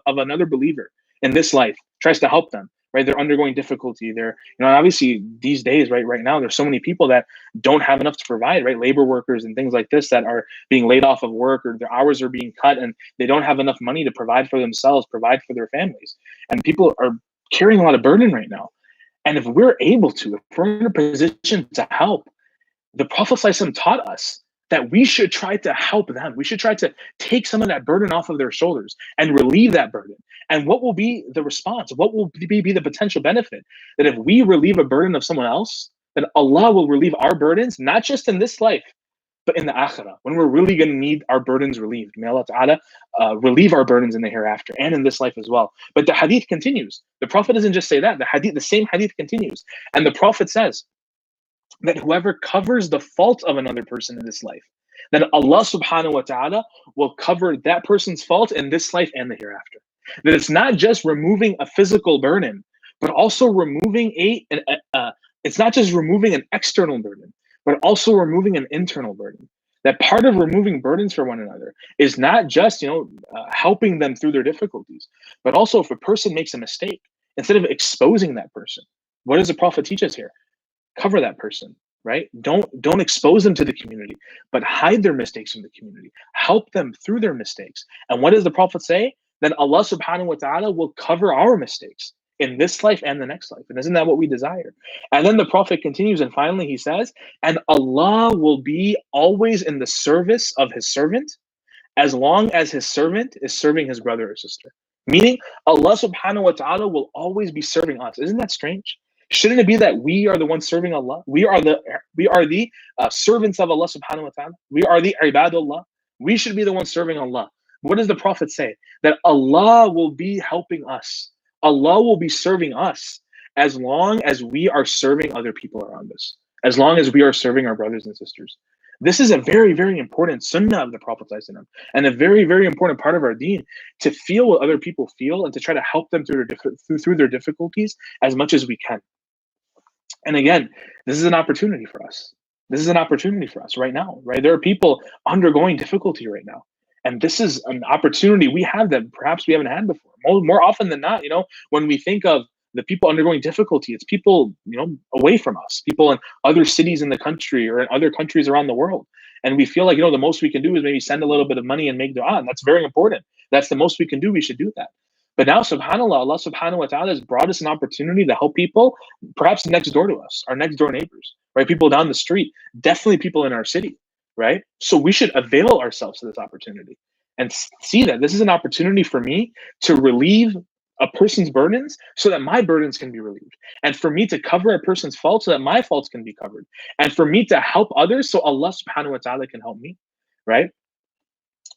another believer in this life, tries to help them, right? They're undergoing difficulty. They're, obviously these days, right now, there's so many people that don't have enough to provide, right? Labor workers and things like this that are being laid off of work, or their hours are being cut and they don't have enough money to provide for themselves, provide for their families. And people are carrying a lot of burden right now. And if we're able to, if we're in a position to help, the Prophet ﷺ taught us that we should try to help them. We should try to take some of that burden off of their shoulders and relieve that burden. And what will be the response? What will be the potential benefit? That if we relieve a burden of someone else, then Allah will relieve our burdens, not just in this life, but in the akhirah, when we're really going to need our burdens relieved. May Allah Ta'ala relieve our burdens in the hereafter and in this life as well. But the hadith continues. The Prophet doesn't just say that. The same hadith continues. And the Prophet says that whoever covers the fault of another person in this life, then Allah subhanahu wa ta'ala will cover that person's fault in this life and the hereafter. That it's not just removing a physical burden, but also removing it's not just removing an external burden, but also removing an internal burden. That part of removing burdens for one another is not just helping them through their difficulties, but also if a person makes a mistake, instead of exposing that person, what does the Prophet teach us here? Cover that person, right? Don't expose them to the community, but hide their mistakes from the community. Help them through their mistakes. And what does the Prophet say? Then Allah subhanahu wa ta'ala will cover our mistakes in this life and the next life. And isn't that what we desire? And then the Prophet continues, and finally he says, and Allah will be always in the service of his servant as long as his servant is serving his brother or sister. Meaning Allah subhanahu wa ta'ala will always be serving us. Isn't that strange? Shouldn't it be that we are the ones serving Allah? We are the servants of Allah subhanahu wa ta'ala. We are the ibadullah. We should be the ones serving Allah. What does the Prophet say? That Allah will be helping us. Allah will be serving us as long as we are serving other people around us. As long as we are serving our brothers and sisters. This is a very, very important sunnah of the Prophet ﷺ, and a very, very important part of our deen, to feel what other people feel and to try to help them through their difficulties as much as we can. And again, this is an opportunity for us. This is an opportunity for us right now, right? There are people undergoing difficulty right now. And this is an opportunity we have that perhaps we haven't had before. More often than not, when we think of the people undergoing difficulty, it's people, away from us, people in other cities in the country or in other countries around the world. And we feel like, the most we can do is maybe send a little bit of money and make dua. And that's very important. That's the most we can do. We should do that. But now, subhanAllah, Allah subhanahu wa ta'ala has brought us an opportunity to help people, perhaps next door to us, our next door neighbors, right? People down the street, definitely people in our city, right? So we should avail ourselves to this opportunity and see that this is an opportunity for me to relieve a person's burdens so that my burdens can be relieved. And for me to cover a person's faults so that my faults can be covered. And for me to help others so Allah subhanahu wa ta'ala can help me, right?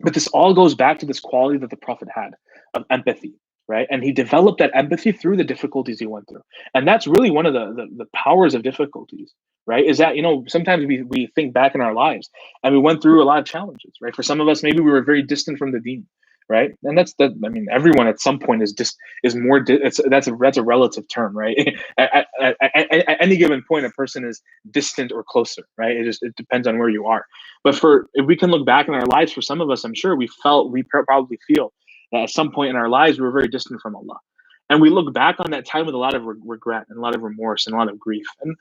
But this all goes back to this quality that the Prophet had of empathy, right? And he developed that empathy through the difficulties he went through. And that's really one of the powers of difficulties, right? Is that, sometimes we think back in our lives and we went through a lot of challenges, right? For some of us, maybe we were very distant from the deen, right? And everyone at some point that's a relative term, right? at any given point, a person is distant or closer, right? It depends on where you are. But if we can look back in our lives, for some of us, I'm sure we probably feel that at some point in our lives, we were very distant from Allah. And we look back on that time with a lot of regret and a lot of remorse and a lot of grief. And,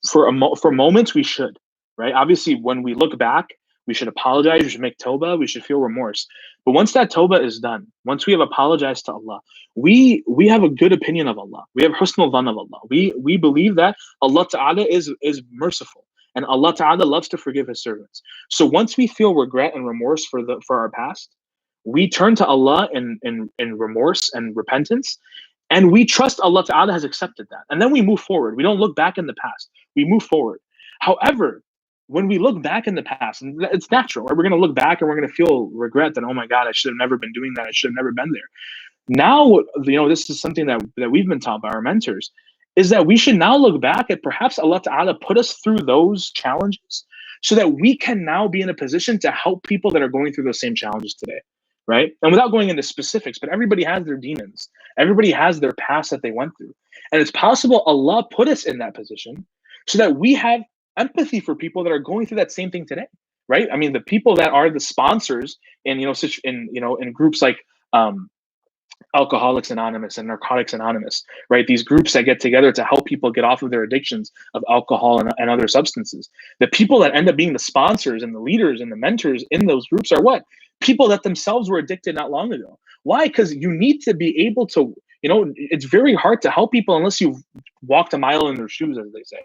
for moments we should, right? Obviously, when we look back, we should apologize, we should make tawbah, we should feel remorse. But once that tawbah is done, once we have apologized to Allah, we have a good opinion of Allah. We have husnul dhan of Allah. We believe that Allah Ta'ala is merciful. And Allah Ta'ala loves to forgive his servants. So once we feel regret and remorse for our past, we turn to Allah in remorse and repentance, and we trust Allah Ta'ala has accepted that. And then we move forward. We don't look back in the past. We move forward. However, when we look back in the past, and it's natural, right? We're going to look back and we're going to feel regret that, oh my God, I should have never been doing that. I should have never been there. Now, this is something that we've been taught by our mentors, is that we should now look back at perhaps Allah Ta'ala put us through those challenges so that we can now be in a position to help people that are going through those same challenges today. Right? And without going into specifics, but everybody has their demons. Everybody has their past that they went through. And it's possible Allah put us in that position so that we have empathy for people that are going through that same thing today. Right? I mean, the people that are the sponsors in groups like Alcoholics Anonymous and Narcotics Anonymous, right? These groups that get together to help people get off of their addictions of alcohol and other substances. The people that end up being the sponsors and the leaders and the mentors in those groups are what? People that themselves were addicted not long ago. Why? Because you need to be able to, it's very hard to help people unless you've walked a mile in their shoes, as they say,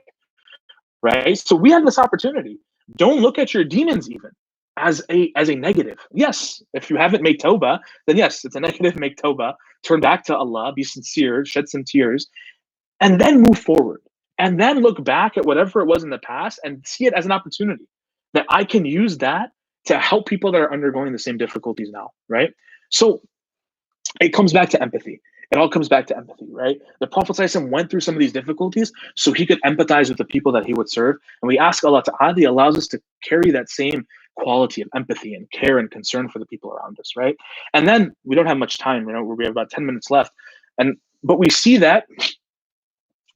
right? So we have this opportunity. Don't look at your demons even as a negative. Yes, if you haven't made tawbah, then yes, it's a negative. Make tawbah, turn back to Allah, be sincere, shed some tears, and then move forward. And then look back at whatever it was in the past and see it as an opportunity, that I can use that to help people that are undergoing the same difficulties now, right? So it comes back to empathy. It all comes back to empathy, right? The Prophet ﷺ went through some of these difficulties so he could empathize with the people that he would serve. And we ask Allah Ta'ala, He allows us to carry that same quality of empathy and care and concern for the people around us, right? And then we don't have much time, we have about 10 minutes left. But we see that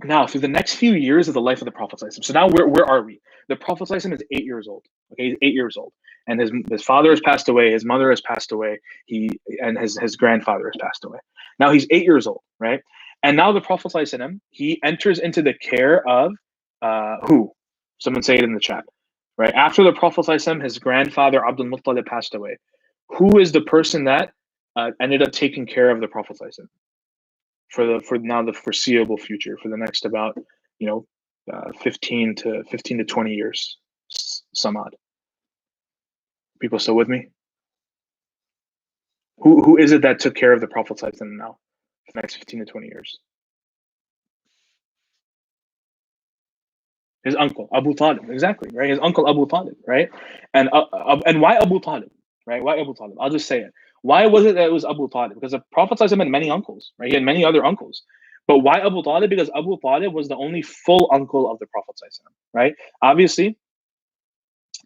now through the next few years of the life of the Prophet ﷺ. So now where are we? The Prophet ﷺ is 8 years old. Okay, he's 8 years old. And his father has passed away, his mother has passed away, his grandfather has passed away. Now he's 8 years old, right? And now the Prophet ﷺ, he enters into the care of who? Someone say it in the chat. Right? After the Prophet ﷺ, his grandfather Abdul Muttalib passed away. Who is the person that ended up taking care of the Prophet ﷺ? For now the foreseeable future, for the next about 15 to 20 years, some odd. People still with me? Who is it that took care of the Prophet ﷺ now for the next 15 to 20 years? His uncle Abu Talib, exactly, right? His uncle Abu Talib, right? And why Abu Talib, right? Why Abu Talib? I'll just say it. Why was it that it was Abu Talib? Because the Prophet ﷺ had many uncles, right? He had many other uncles. But why Abu Talib? Because Abu Talib was the only full uncle of the Prophet ﷺ, right? Obviously,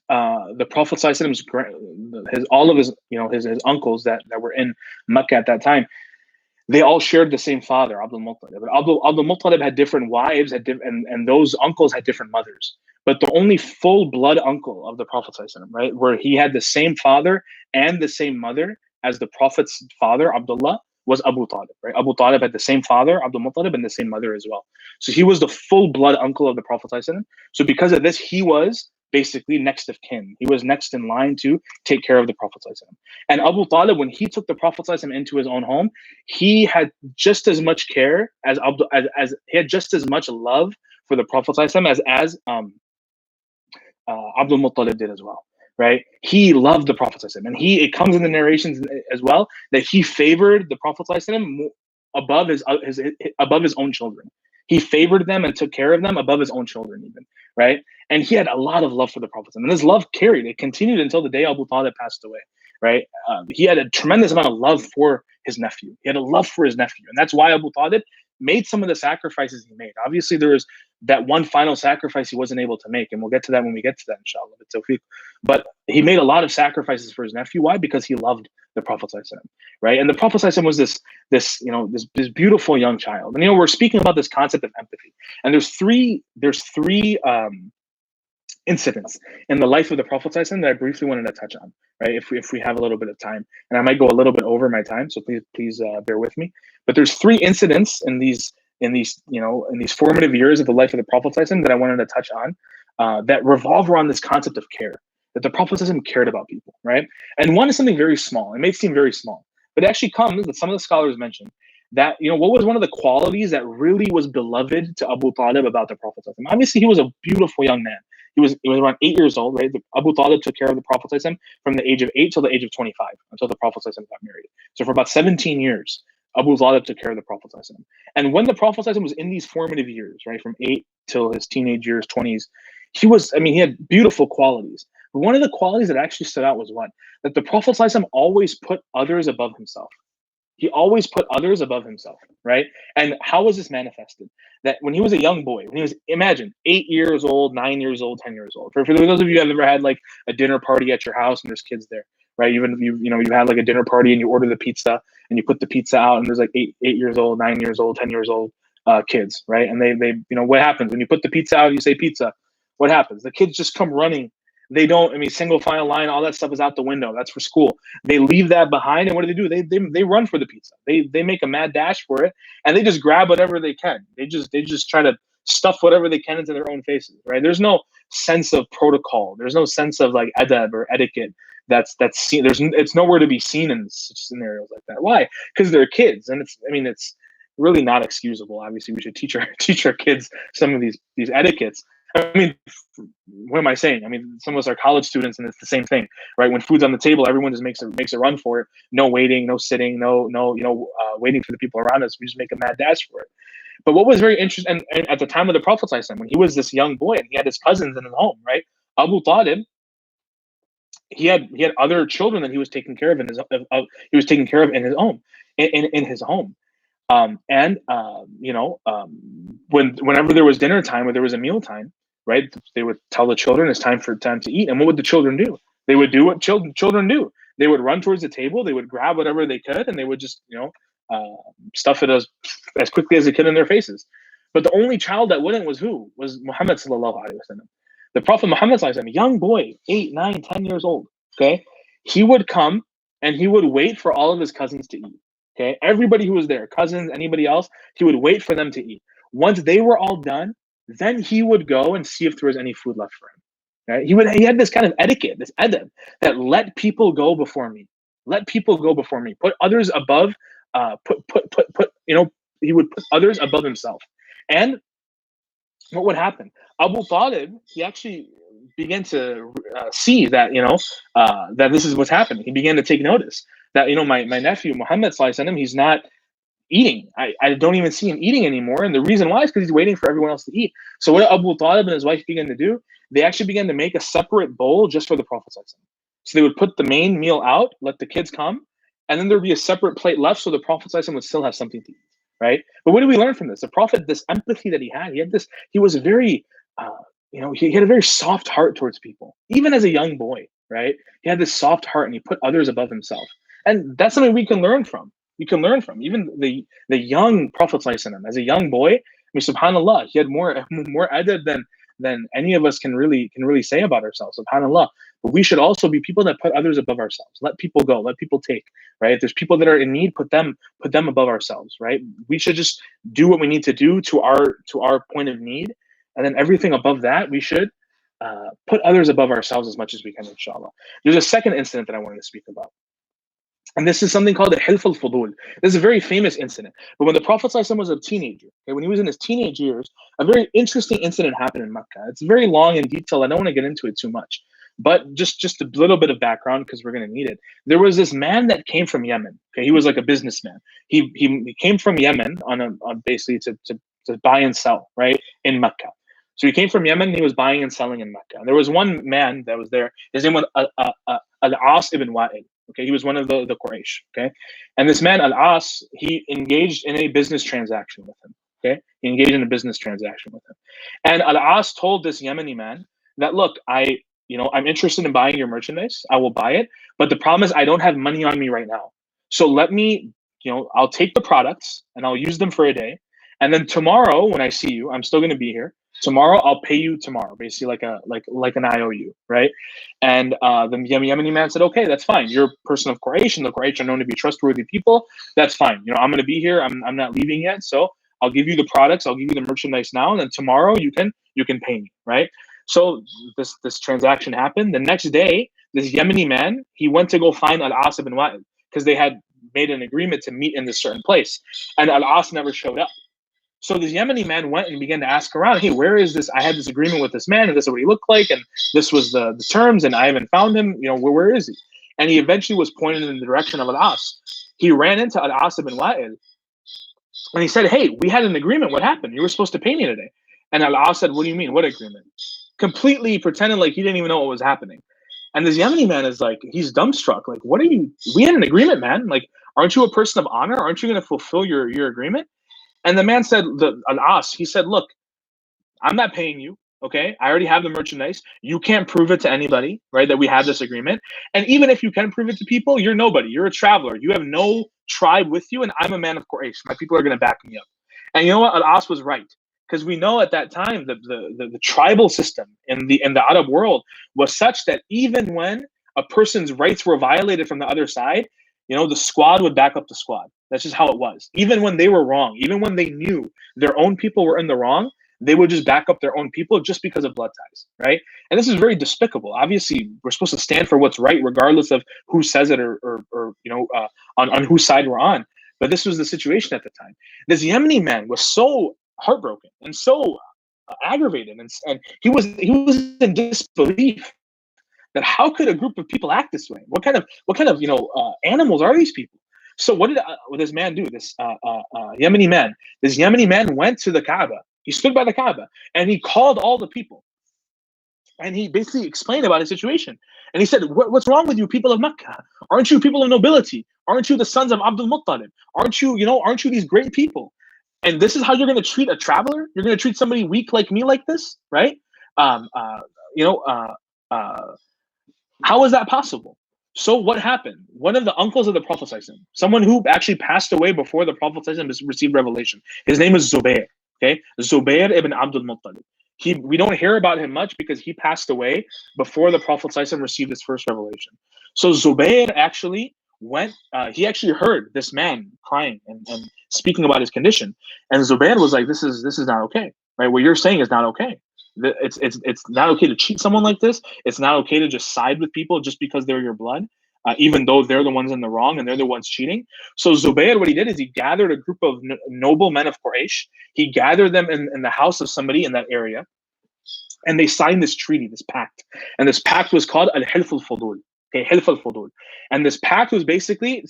the Prophet ﷺ's all of his his uncles that were in Mecca at that time, they all shared the same father, Abdul Muttalib. But Abdul Muttalib had different wives, and those uncles had different mothers. But the only full blood uncle of the Prophet ﷺ, right, where he had the same father and the same mother as the Prophet's father, Abdullah, was Abu Talib. Right? Abu Talib had the same father, Abdul Muttalib, and the same mother as well. So he was the full blood uncle of the Prophet ﷺ. So because of this, he was basically next of kin. He was next in line to take care of the Prophet ﷺ. And Abu Talib, when he took the Prophet ﷺ into his own home, he had just as much care as he had just as much love for the Prophet ﷺ as Abdul Muttalib did as well, right? He loved the Prophet ﷺ, and it comes in the narrations as well that he favored the Prophet ﷺ above above his own children. He favored them and took care of them above his own children, even, right? And he had a lot of love for the Prophet, and this love carried. It continued until the day Abu Talib passed away, right? He had a tremendous amount of love for his nephew. He had a love for his nephew, and that's why Abu Talib made some of the sacrifices he made. Obviously, there was that one final sacrifice he wasn't able to make, and we'll get to that when we get to that, inshallah. But he made a lot of sacrifices for his nephew. Why? Because he loved the Prophet ﷺ, right? And the Prophet ﷺ was this beautiful young child. And we're speaking about this concept of empathy, and there's three incidents in the life of the Prophet ﷺ that I briefly wanted to touch on, right? If we have a little bit of time, and I might go a little bit over my time, so please bear with me. But there's three incidents in these formative years of the life of the Prophet ﷺ that I wanted to touch on that revolve around this concept of care, that the Prophet ﷺ cared about people, right? And one is something very small. It may seem very small, but it actually comes that some of the scholars mention that what was one of the qualities that really was beloved to Abu Talib about the Prophet ﷺ. Obviously, he was a beautiful young man. He was around 8 years old, right? Abu Talib took care of the Prophet ﷺ from the age of 8 till the age of 25, until the Prophet ﷺ got married. So for about 17 years, Abu Talib took care of the Prophet ﷺ. And when the Prophet ﷺ was in these formative years, right, from 8 till his teenage years, 20s, he had beautiful qualities. But one of the qualities that actually stood out was what? That the Prophet ﷺ always put others above himself. He always put others above himself, right? And how was this manifested? That when he was a young boy, when he was, imagine, 8 years old, 9 years old, 10 years old. For those of you who have ever had like a dinner party at your house and there's kids there, right? Even if you had like a dinner party and you order the pizza and you put the pizza out and there's like 8 years old, 9 years old, 10 years old kids, right? And they what happens when you put the pizza out? You say pizza. What happens? The kids just come running. They don't. Single file line, all that stuff is out the window. That's for school. They leave that behind, and what do? They run for the pizza. They make a mad dash for it, and they just grab whatever they can. They just try to stuff whatever they can into their own faces. Right? There's no sense of protocol. There's no sense of like adab or etiquette that's seen. It's nowhere to be seen in such scenarios like that. Why? Because they're kids, and it's really not excusable. Obviously, we should teach our kids some of these etiquettes. What am I saying? Some of us are college students, and it's the same thing, right? When food's on the table, everyone just makes a run for it. No waiting, no sitting, no waiting for the people around us. We just make a mad dash for it. But what was very interesting, and at the time of the Prophet ﷺ, when he was this young boy and he had his cousins in his home, right? Abu Talib, he had other children that he was taking care of in his he was taking care of in his home, in his home. And whenever there was dinner time or there was a meal time, right? They would tell the children it's time to eat. And what would the children do? They would do what children do. They would run towards the table. They would grab whatever they could, and they would just stuff it as quickly as they could in their faces. But the only child that wouldn't was who? Was Muhammad sallallahu alaihi wasallam. The Prophet Muhammad sallallahu alaihi wasallam, young boy, 8, 9, 10 years old. Okay, he would come and he would wait for all of his cousins to eat. Okay, everybody who was there, cousins, anybody else, he would wait for them to eat. Once they were all done, then he would go and see if there was any food left for him. Right? He had this kind of etiquette, this adab, that let people go before me. Let people go before me. Put others above. Put. He would put others above himself. And what would happen? Abu Talib, he actually began to see that that this is what's happening. He began to take notice that my nephew Muhammad sallallahu alaihi wasallam, he's not eating. I don't even see him eating anymore, and the reason why is because he's waiting for everyone else to eat. So what Abu Talib and his wife began to do, they actually began to make a separate bowl just for the Prophet sallallahu alaihi wasallam. So they would put the main meal out, let the kids come, and then there'd be a separate plate left, so the Prophet sallallahu alaihi wasallam would still have something to eat. Right? But what do we learn from this? The Prophet, this empathy that he had, he was very, he had a very soft heart towards people, even as a young boy, right? He had this soft heart and he put others above himself. And that's something we can learn from. We can learn from even the young Prophet ﷺ, as a young boy. I mean, subhanallah, he had more adab than any of us can really say about ourselves. Subhanallah. But we should also be people that put others above ourselves. Let people go, let people take, right? If there's people that are in need, put them above ourselves, right? We should just do what we need to do to our point of need. And then everything above that, we should put others above ourselves as much as we can, inshallah. There's a second incident that I wanted to speak about. And this is something called the Hilf al-Fudul. This is a very famous incident. But when the Prophet ﷺ was a teenager, okay, when he was in his teenage years, a very interesting incident happened in Mecca. It's very long and detailed. I don't want to get into it too much. But just a little bit of background, because we're going to need it. There was this man that came from Yemen. Okay, he was like a businessman. He came from Yemen on basically to buy and sell, right, in Mecca. So he came from Yemen. He was buying and selling in Mecca. And there was one man that was there. His name was Al-As ibn Wa'il. Okay, he was one of the Quraysh. Okay, and this man Al-As, he engaged in a business transaction with him. Okay, he engaged in a business transaction with him, and Al-As told this Yemeni man that, look, I'm interested in buying your merchandise. I will buy it, but the problem is I don't have money on me right now. So let me, I'll take the products and I'll use them for a day, and then tomorrow when I see you, I'm still going to be here. Tomorrow I'll pay you tomorrow, basically like an IOU, right? And the Yemeni man said, okay, that's fine. You're a person of Quraysh, and the Quraysh are known to be trustworthy people. That's fine. I'm going to be here. I'm not leaving yet, so I'll give you the products. I'll give you the merchandise now, and then tomorrow you can pay me, right? So this transaction happened. The next day, this Yemeni man, he went to go find Al-As ibn Wa'il because they had made an agreement to meet in this certain place, and Al-As never showed up. So this Yemeni man went and began to ask around, hey, where is this? I had this agreement with this man, and this is what he looked like, and this was the terms, and I haven't found him. Where is he? And he eventually was pointed in the direction of Al-As. He ran into Al-As ibn Wa'il, and he said, hey, we had an agreement. What happened? You were supposed to pay me today. And Al-As said, what do you mean? What agreement? Completely pretended like he didn't even know what was happening. And this Yemeni man is like, he's dumbstruck. Like, what are you? We had an agreement, man. Like, aren't you a person of honor? Aren't you going to fulfill your agreement? And the man said, Al-As, he said, look, I'm not paying you, okay? I already have the merchandise. You can't prove it to anybody, right, that we had this agreement. And even if you can prove it to people, you're nobody. You're a traveler. You have no tribe with you, and I'm a man of Quraysh. My people are going to back me up. And you know what? Al-As was right, because we know at that time the tribal system in the Arab world was such that even when a person's rights were violated from the other side, the squad would back up the squad. That's just how it was. Even when they were wrong, even when they knew their own people were in the wrong, they would just back up their own people just because of blood ties, right? And this is very despicable. Obviously, we're supposed to stand for what's right, regardless of who says it or on whose side we're on. But this was the situation at the time. This Yemeni man was so heartbroken and so aggravated, and he was in disbelief that how could a group of people act this way? What kind of animals are these people? So what did this man do? This Yemeni man. This Yemeni man went to the Kaaba. He stood by the Kaaba and he called all the people. And he basically explained about his situation. And he said, what's wrong with you, people of Mecca? Aren't you people of nobility? Aren't you the sons of Abdul Muttalib? Aren't you these great people? And this is how you're going to treat a traveler? You're going to treat somebody weak like me like this, right? Um, uh, you know, uh, uh, how is that possible? So what happened? One of the uncles of the Prophet, someone who actually passed away before the Prophet received revelation, his name is Zubair. Okay, Zubair ibn Abdul Muttalib. We don't hear about him much because he passed away before the Prophet received his first revelation. So Zubair actually went. He actually heard this man crying and speaking about his condition, and Zubair was like, "This is not okay. Right? What you're saying is not okay. It's not okay to cheat someone like this. It's not okay to just side with people just because they're your blood, even though they're the ones in the wrong and they're the ones cheating." So Zubair, what he did is he gathered a group of noble men of Quraysh. He gathered them in the house of somebody in that area, and they signed this treaty, this pact. And this pact was called Al-Hilf al-Fudul. Okay, Hilf al-Fudul. And this pact was basically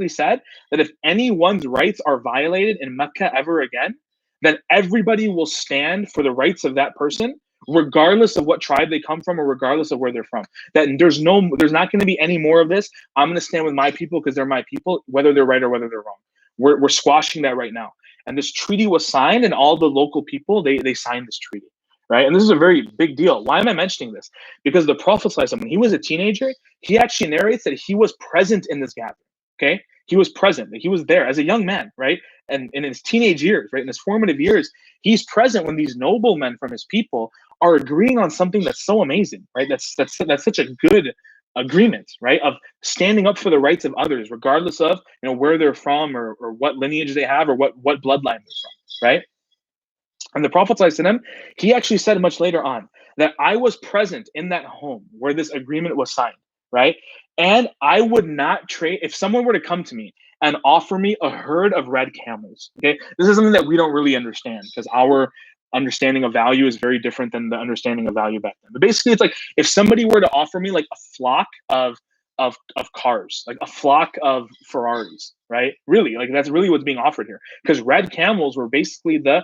said that if anyone's rights are violated in Mecca ever again, then everybody will stand for the rights of that person, regardless of what tribe they come from or regardless of where they're from. That there's not going to be any more of this. I'm going to stand with my people because they're my people, whether they're right or whether they're wrong. We're squashing that right now. And this treaty was signed, and all the local people, they signed this treaty. Right. And this is a very big deal. Why am I mentioning this? Because the Prophet, when he was a teenager, he actually narrates that he was present in this gathering. Okay. He was present. He was there as a young man, right? And in his teenage years, right? In his formative years, he's present when these noblemen from his people are agreeing on something that's so amazing, right? That's such a good agreement, right? Of standing up for the rights of others, regardless of where they're from or what lineage they have or what bloodline they're from, right? And the Prophet, he actually said much later on that I was present in that home where this agreement was signed, right? And I would not trade if someone were to come to me and offer me a herd of red camels. Okay, this is something that we don't really understand because our understanding of value is very different than the understanding of value back then. But basically, it's like if somebody were to offer me like a flock of cars, like a flock of Ferraris, right? Really, like that's really what's being offered here. Because red camels were basically the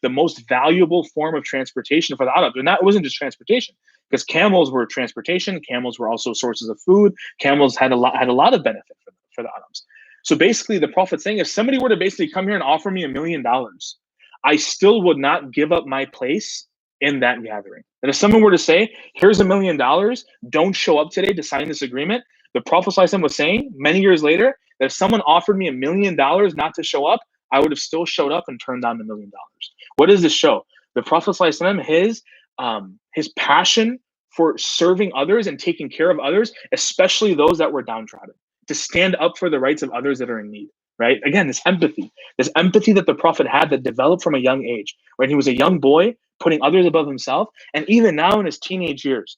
most valuable form of transportation for the Arabs. And that wasn't just transportation, because camels were transportation. Camels were also sources of food. Camels had a lot of benefit for the Arabs. So basically, the Prophet's saying, if somebody were to basically come here and offer me $1 million, I still would not give up my place in that gathering. And if someone were to say, here's $1 million, don't show up today to sign this agreement, the Prophet ﷺ was saying many years later that if someone offered me $1 million not to show up, I would have still showed up and turned down $1 million. What does this show? The Prophet ﷺ, his passion for serving others and taking care of others, especially those that were downtrodden, to stand up for the rights of others that are in need. Right? Again, this empathy that the Prophet had that developed from a young age. Right? He was a young boy putting others above himself, and even now in his teenage years,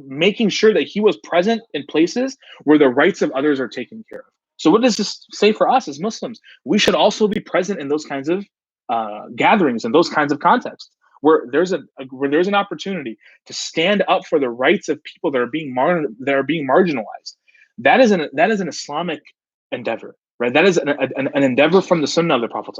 making sure that he was present in places where the rights of others are taken care of. So what does this say for us as Muslims? We should also be present in those kinds of gatherings and those kinds of contexts where there's an opportunity to stand up for the rights of people that are being marginalized. That is an Islamic endeavor. Right, that is an endeavor from the Sunnah of the Prophet.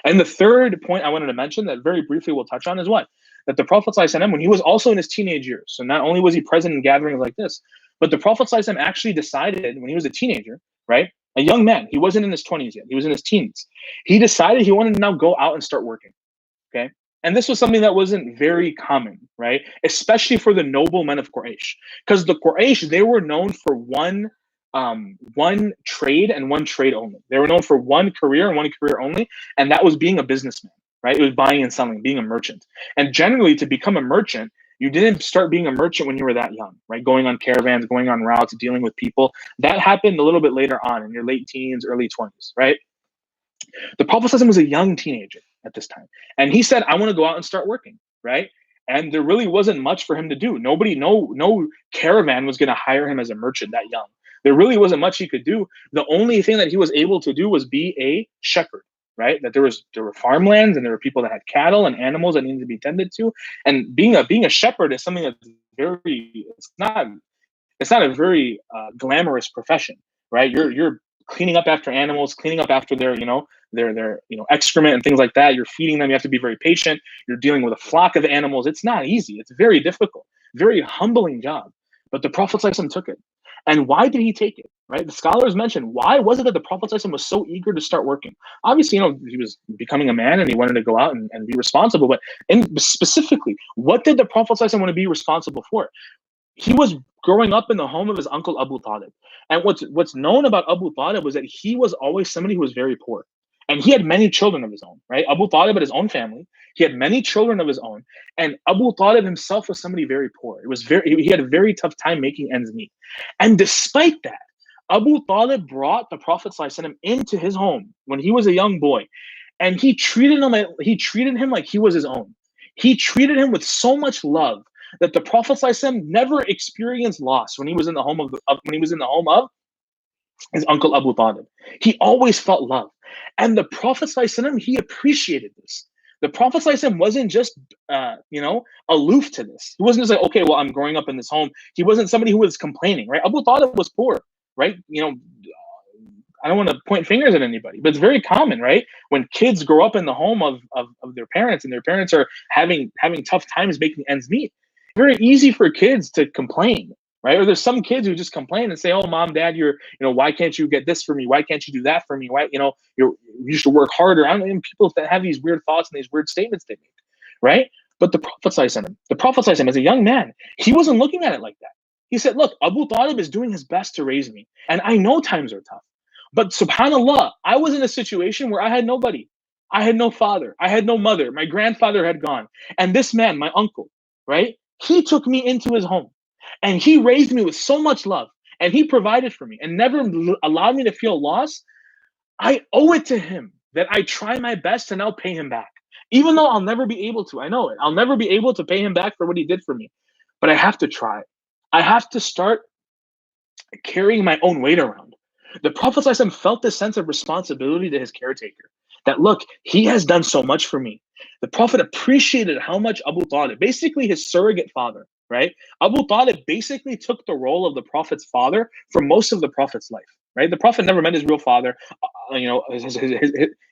And the third point I wanted to mention that very briefly we'll touch on is what? That the Prophet, when he was also in his teenage years, so not only was he present in gatherings like this, but the Prophet actually decided when he was a teenager, right, a young man, he wasn't in his 20s yet, he was in his teens, he decided he wanted to now go out and start working, okay? And this was something that wasn't very common, right? Especially for the noble men of Quraysh. Because the Quraysh, they were known for one trade and one trade only. They were known for one career and one career only, and that was being a businessman, right? It was buying and selling, being a merchant. And generally, to become a merchant, you didn't start being a merchant when you were that young, right? Going on caravans, going on routes, dealing with people. That happened a little bit later on in your late teens, early 20s, right? The Prophet was a young teenager at this time. And he said, I want to go out and start working, right? And there really wasn't much for him to do. No caravan was going to hire him as a merchant that young. There really wasn't much he could do. The only thing that he was able to do was be a shepherd, right? That there were farmlands and there were people that had cattle and animals that needed to be tended to. And being a shepherd is something that's it's not a very glamorous profession, right? You're cleaning up after animals, cleaning up after their excrement and things like that. You're feeding them. You have to be very patient. You're dealing with a flock of animals. It's not easy. It's very difficult. very humbling job. But the Prophet ﷺ took it. And why did he take it? Right? The scholars mention, why was it that the Prophet ﷺ was so eager to start working? Obviously, he was becoming a man and he wanted to go out and be responsible. But specifically, what did the Prophet ﷺ want to be responsible for? He was growing up in the home of his uncle Abu Talib. And what's known about Abu Talib was that he was always somebody who was very poor. And he had many children of his own, right? Abu Talib had his own family. He had many children of his own. And Abu Talib himself was somebody very poor. He had a very tough time making ends meet. And despite that, Abu Talib brought the Prophet ﷺ into his home when he was a young boy. And he treated him like he was his own. He treated him with so much love that the Prophet ﷺ never experienced loss when he was in the home of his uncle Abu Talib. He always felt love. And the Prophet ﷺ, he appreciated this. The Prophet ﷺ wasn't just, aloof to this. He wasn't just like, okay, well, I'm growing up in this home. He wasn't somebody who was complaining, right? Abu Talib was poor, right? I don't want to point fingers at anybody, but it's very common, right? When kids grow up in the home of their parents and their parents are having tough times making ends meet, very easy for kids to complain, right? Or there's some kids who just complain and say, "Oh, mom, dad, why can't you get this for me? Why can't you do that for me? Why, you should work harder." I mean, people that have these weird thoughts and these weird statements they make, right? But the Prophet as a young man, he wasn't looking at it like that. He said, "Look, Abu Talib is doing his best to raise me, and I know times are tough. But subhanAllah, I was in a situation where I had nobody. I had no father. I had no mother. My grandfather had gone. And this man, my uncle, right? He took me into his home and he raised me with so much love and he provided for me and never allowed me to feel lost. I owe it to him that I try my best to now pay him back. Even though I'll never be able to. I know it. I'll never be able to pay him back for what he did for me. But I have to try. I have to start carrying my own weight around." The Prophet ﷺ felt this sense of responsibility to his caretaker. That, look, he has done so much for me. The Prophet appreciated how much Abu Talib, basically his surrogate father, right? Abu Talib basically took the role of the Prophet's father for most of the Prophet's life, right? The Prophet never met his real father.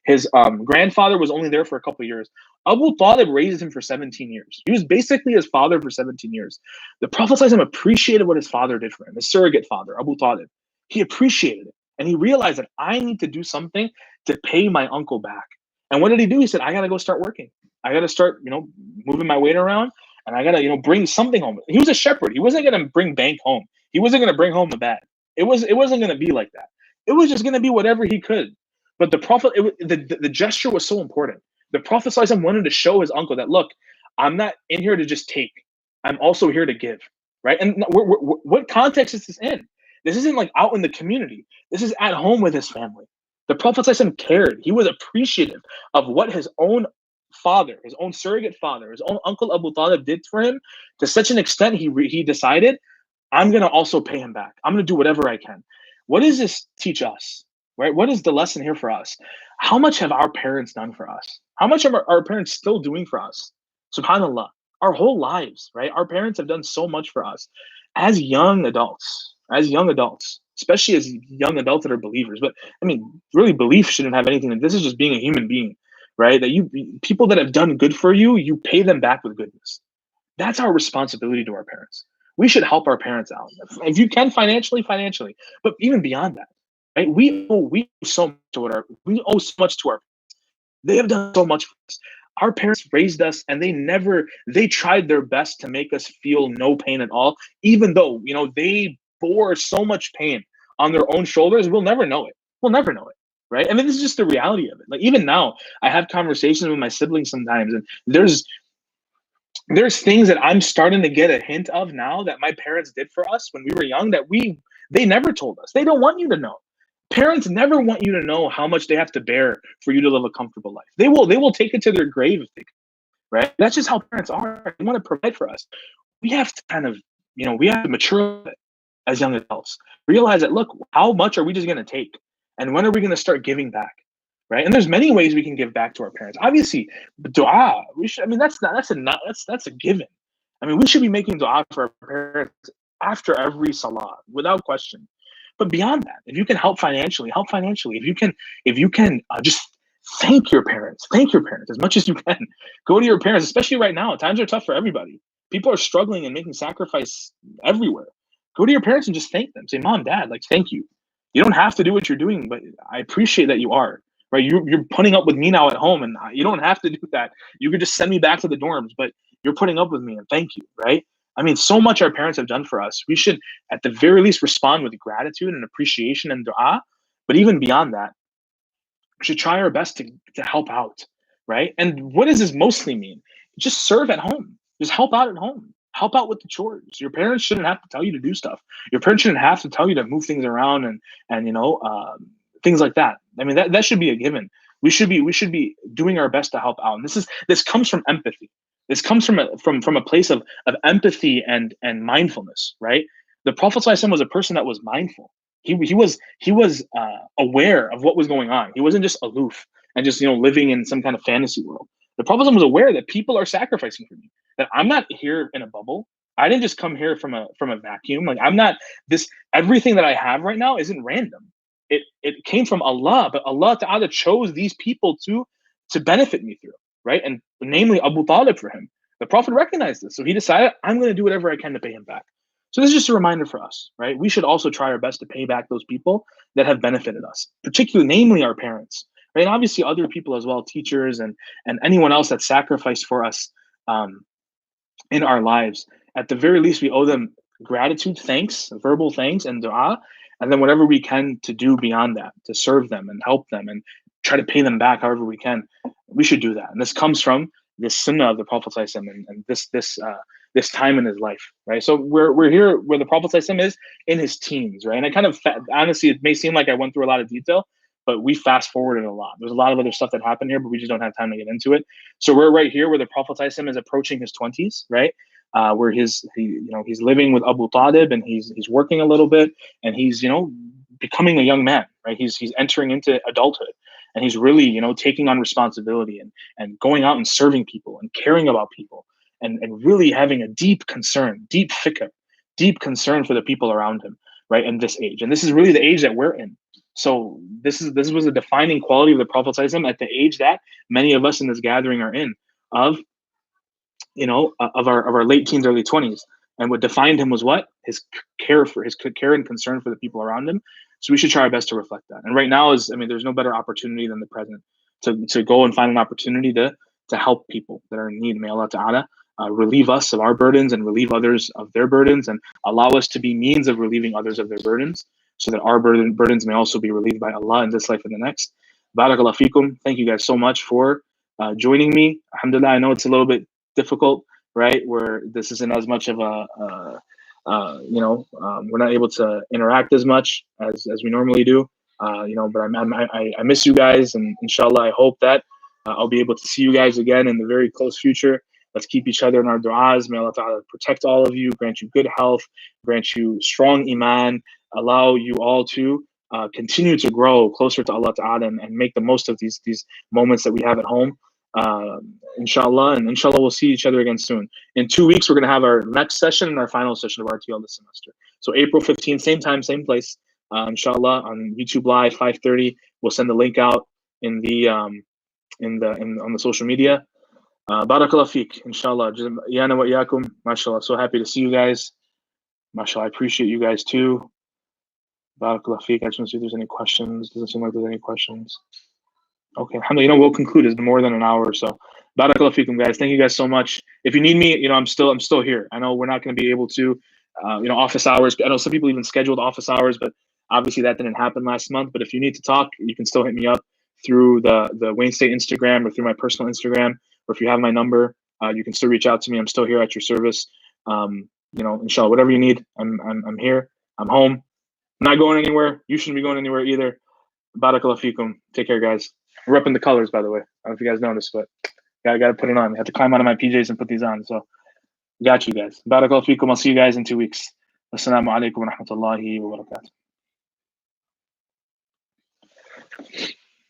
His grandfather was only there for a couple of years. Abu Talib raised him for 17 years. He was basically his father for 17 years. The Prophet ﷺ appreciated what his father did for him, his surrogate father, Abu Talib. He appreciated it. And he realized that I need to do something to pay my uncle back. And what did he do? He said, I got to go start working. I got to start, moving my weight around and I got to, bring something home. He was a shepherd. He wasn't going to bring bank home. He wasn't going to bring home the bag. It wasn't going to be like that. It was just going to be whatever he could. But the Prophet, the gesture was so important. The Prophet ﷺ wanted to show his uncle that, look, I'm not in here to just take. I'm also here to give, right? And what context is this in? This isn't like out in the community. This is at home with his family. The Prophet ﷺ cared. He was appreciative of what his own father, his own surrogate father, his own uncle Abu Talib did for him to such an extent he decided, I'm going to also pay him back. I'm going to do whatever I can. What does this teach us, right? What is the lesson here for us? How much have our parents done for us? How much are our parents still doing for us? SubhanAllah, our whole lives, right? Our parents have done so much for us as young adults, especially as young adults that are believers. But I mean, really, belief shouldn't have anything. This is just being a human being, right? That people that have done good for you, you pay them back with goodness. That's our responsibility to our parents. We should help our parents out. If you can financially, but even beyond that, right? We owe so much to our parents. They have done so much for us. Our parents raised us and they tried their best to make us feel no pain at all, even though, they bore so much pain on their own shoulders. We'll never know it. Right? I mean, this is just the reality of it. Like, even now, I have conversations with my siblings sometimes, and there's things that I'm starting to get a hint of now that my parents did for us when we were young that they never told us. They don't want you to know. Parents never want you to know how much they have to bear for you to live a comfortable life. They will take it to their grave if they can, right? That's just how parents are. They want to provide for us. We have to kind of, we have to mature as young adults. Realize that, look, how much are we just going to take? And when are we going to start giving back? Right? And there's many ways we can give back to our parents. Obviously, dua, that's a given. I mean, we should be making dua for our parents after every salah, without question. But beyond that, if you can help financially, help financially. If you can just thank your parents as much as you can. Go to your parents, especially right now. Times are tough for everybody. People are struggling and making sacrifice everywhere. Go to your parents and just thank them. Say, Mom, Dad, like, thank you. You don't have to do what you're doing, but I appreciate that you are. Right? You're putting up with me now at home, and you don't have to do that. You could just send me back to the dorms, but you're putting up with me, and thank you. Right? I mean, so much our parents have done for us. We should, at the very least, respond with gratitude and appreciation and du'a. But even beyond that, we should try our best to help out, right? And what does this mostly mean? Just serve at home. Just help out at home. Help out with the chores. Your parents shouldn't have to tell you to do stuff. Your parents shouldn't have to tell you to move things around and things like that. I mean, that should be a given. We should be doing our best to help out. And this comes from empathy. This comes from a place of empathy and mindfulness, right? The Prophet ﷺ was a person that was mindful. He was aware of what was going on. He wasn't just aloof and just living in some kind of fantasy world. The Prophet was aware that people are sacrificing for me. That I'm not here in a bubble. I didn't just come here from a vacuum. Like I'm not this. Everything that I have right now isn't random. It came from Allah, but Allah Ta'ala chose these people to benefit me through, right? And namely Abu Talib for him. The Prophet recognized this, so he decided, I'm going to do whatever I can to pay him back. So this is just a reminder for us, right? We should also try our best to pay back those people that have benefited us, particularly, namely our parents, right? And obviously other people as well, teachers and anyone else that sacrificed for us in our lives. At the very least, we owe them gratitude, thanks, verbal thanks, and du'a, and then whatever we can to do beyond that, to serve them and help them and try to pay them back however we can. We should do that, and this comes from this sunnah of the Prophet ﷺ and this time in his life, right? So we're here where the Prophet ﷺ is in his teens, right? And I kind of honestly, it may seem like I went through a lot of detail, but we fast forwarded a lot. There's a lot of other stuff that happened here, but we just don't have time to get into it. So we're right here where the Prophet ﷺ is approaching his 20s, right? Where he's living with Abu Talib and he's working a little bit and he's becoming a young man, right? He's entering into adulthood and he's really taking on responsibility and going out and serving people and caring about people and really having a deep concern, deep fikr, deep concern for the people around him, right? In this age, and this is really the age that we're in. So this was a defining quality of the Prophet ﷺ at the age that many of us in this gathering are in, of our late teens, early 20s. And what defined him was what? His care and concern for the people around him. So we should try our best to reflect that. And right now there's no better opportunity than the present to go and find an opportunity to help people that are in need. May Allah Ta'ala relieve us of our burdens and relieve others of their burdens and allow us to be means of relieving others of their burdens so that our burdens may also be relieved by Allah in this life and the next. Barakallah fikum. Thank you guys so much for joining me. Alhamdulillah, I know it's a little bit difficult, right? Where this isn't as much of we're not able to interact as much as we normally do, but I miss you guys, and inshallah, I hope that I'll be able to see you guys again in the very close future. Let's keep each other in our du'as. May Allah Ta'ala protect all of you, grant you good health, grant you strong iman, allow you all to continue to grow closer to Allah Ta'ala and make the most of these moments that we have at home. Inshallah, and inshallah we'll see each other again soon. In 2 weeks we're going to have our next session and our final session of RTL this semester. So April 15th, same time, same place, inshallah, on YouTube Live, 5:30. We'll send the link out in the on the social media. Barakallah feek, inshallah. Yana wa iyakum, mashallah. So happy to see you guys. Mashallah, I appreciate you guys too. Barakallah feek. I just want to see if there's any questions. Doesn't seem like there's any questions. Okay, alhamdulillah, we'll conclude. It's been more than an hour or so. Barakallah feekum, guys. Thank you guys so much. If you need me, I'm still here. I know we're not going to be able to, office hours. I know some people even scheduled office hours, but obviously that didn't happen last month. But if you need to talk, you can still hit me up through the Wayne State Instagram or through my personal Instagram. Or if you have my number, you can still reach out to me. I'm still here at your service. Inshallah, whatever you need, I'm here. I'm home. I'm not going anywhere. You shouldn't be going anywhere either. Barakallah feekum. Take care, guys. We're up in the colors, by the way. I don't know if you guys noticed, but I got to put it on. I have to climb out of my PJs and put these on. So, got you guys. Barakallahu feekum. I'll see you guys in 2 weeks. Assalamu alaikum wa rahmatullahi wa barakatuh.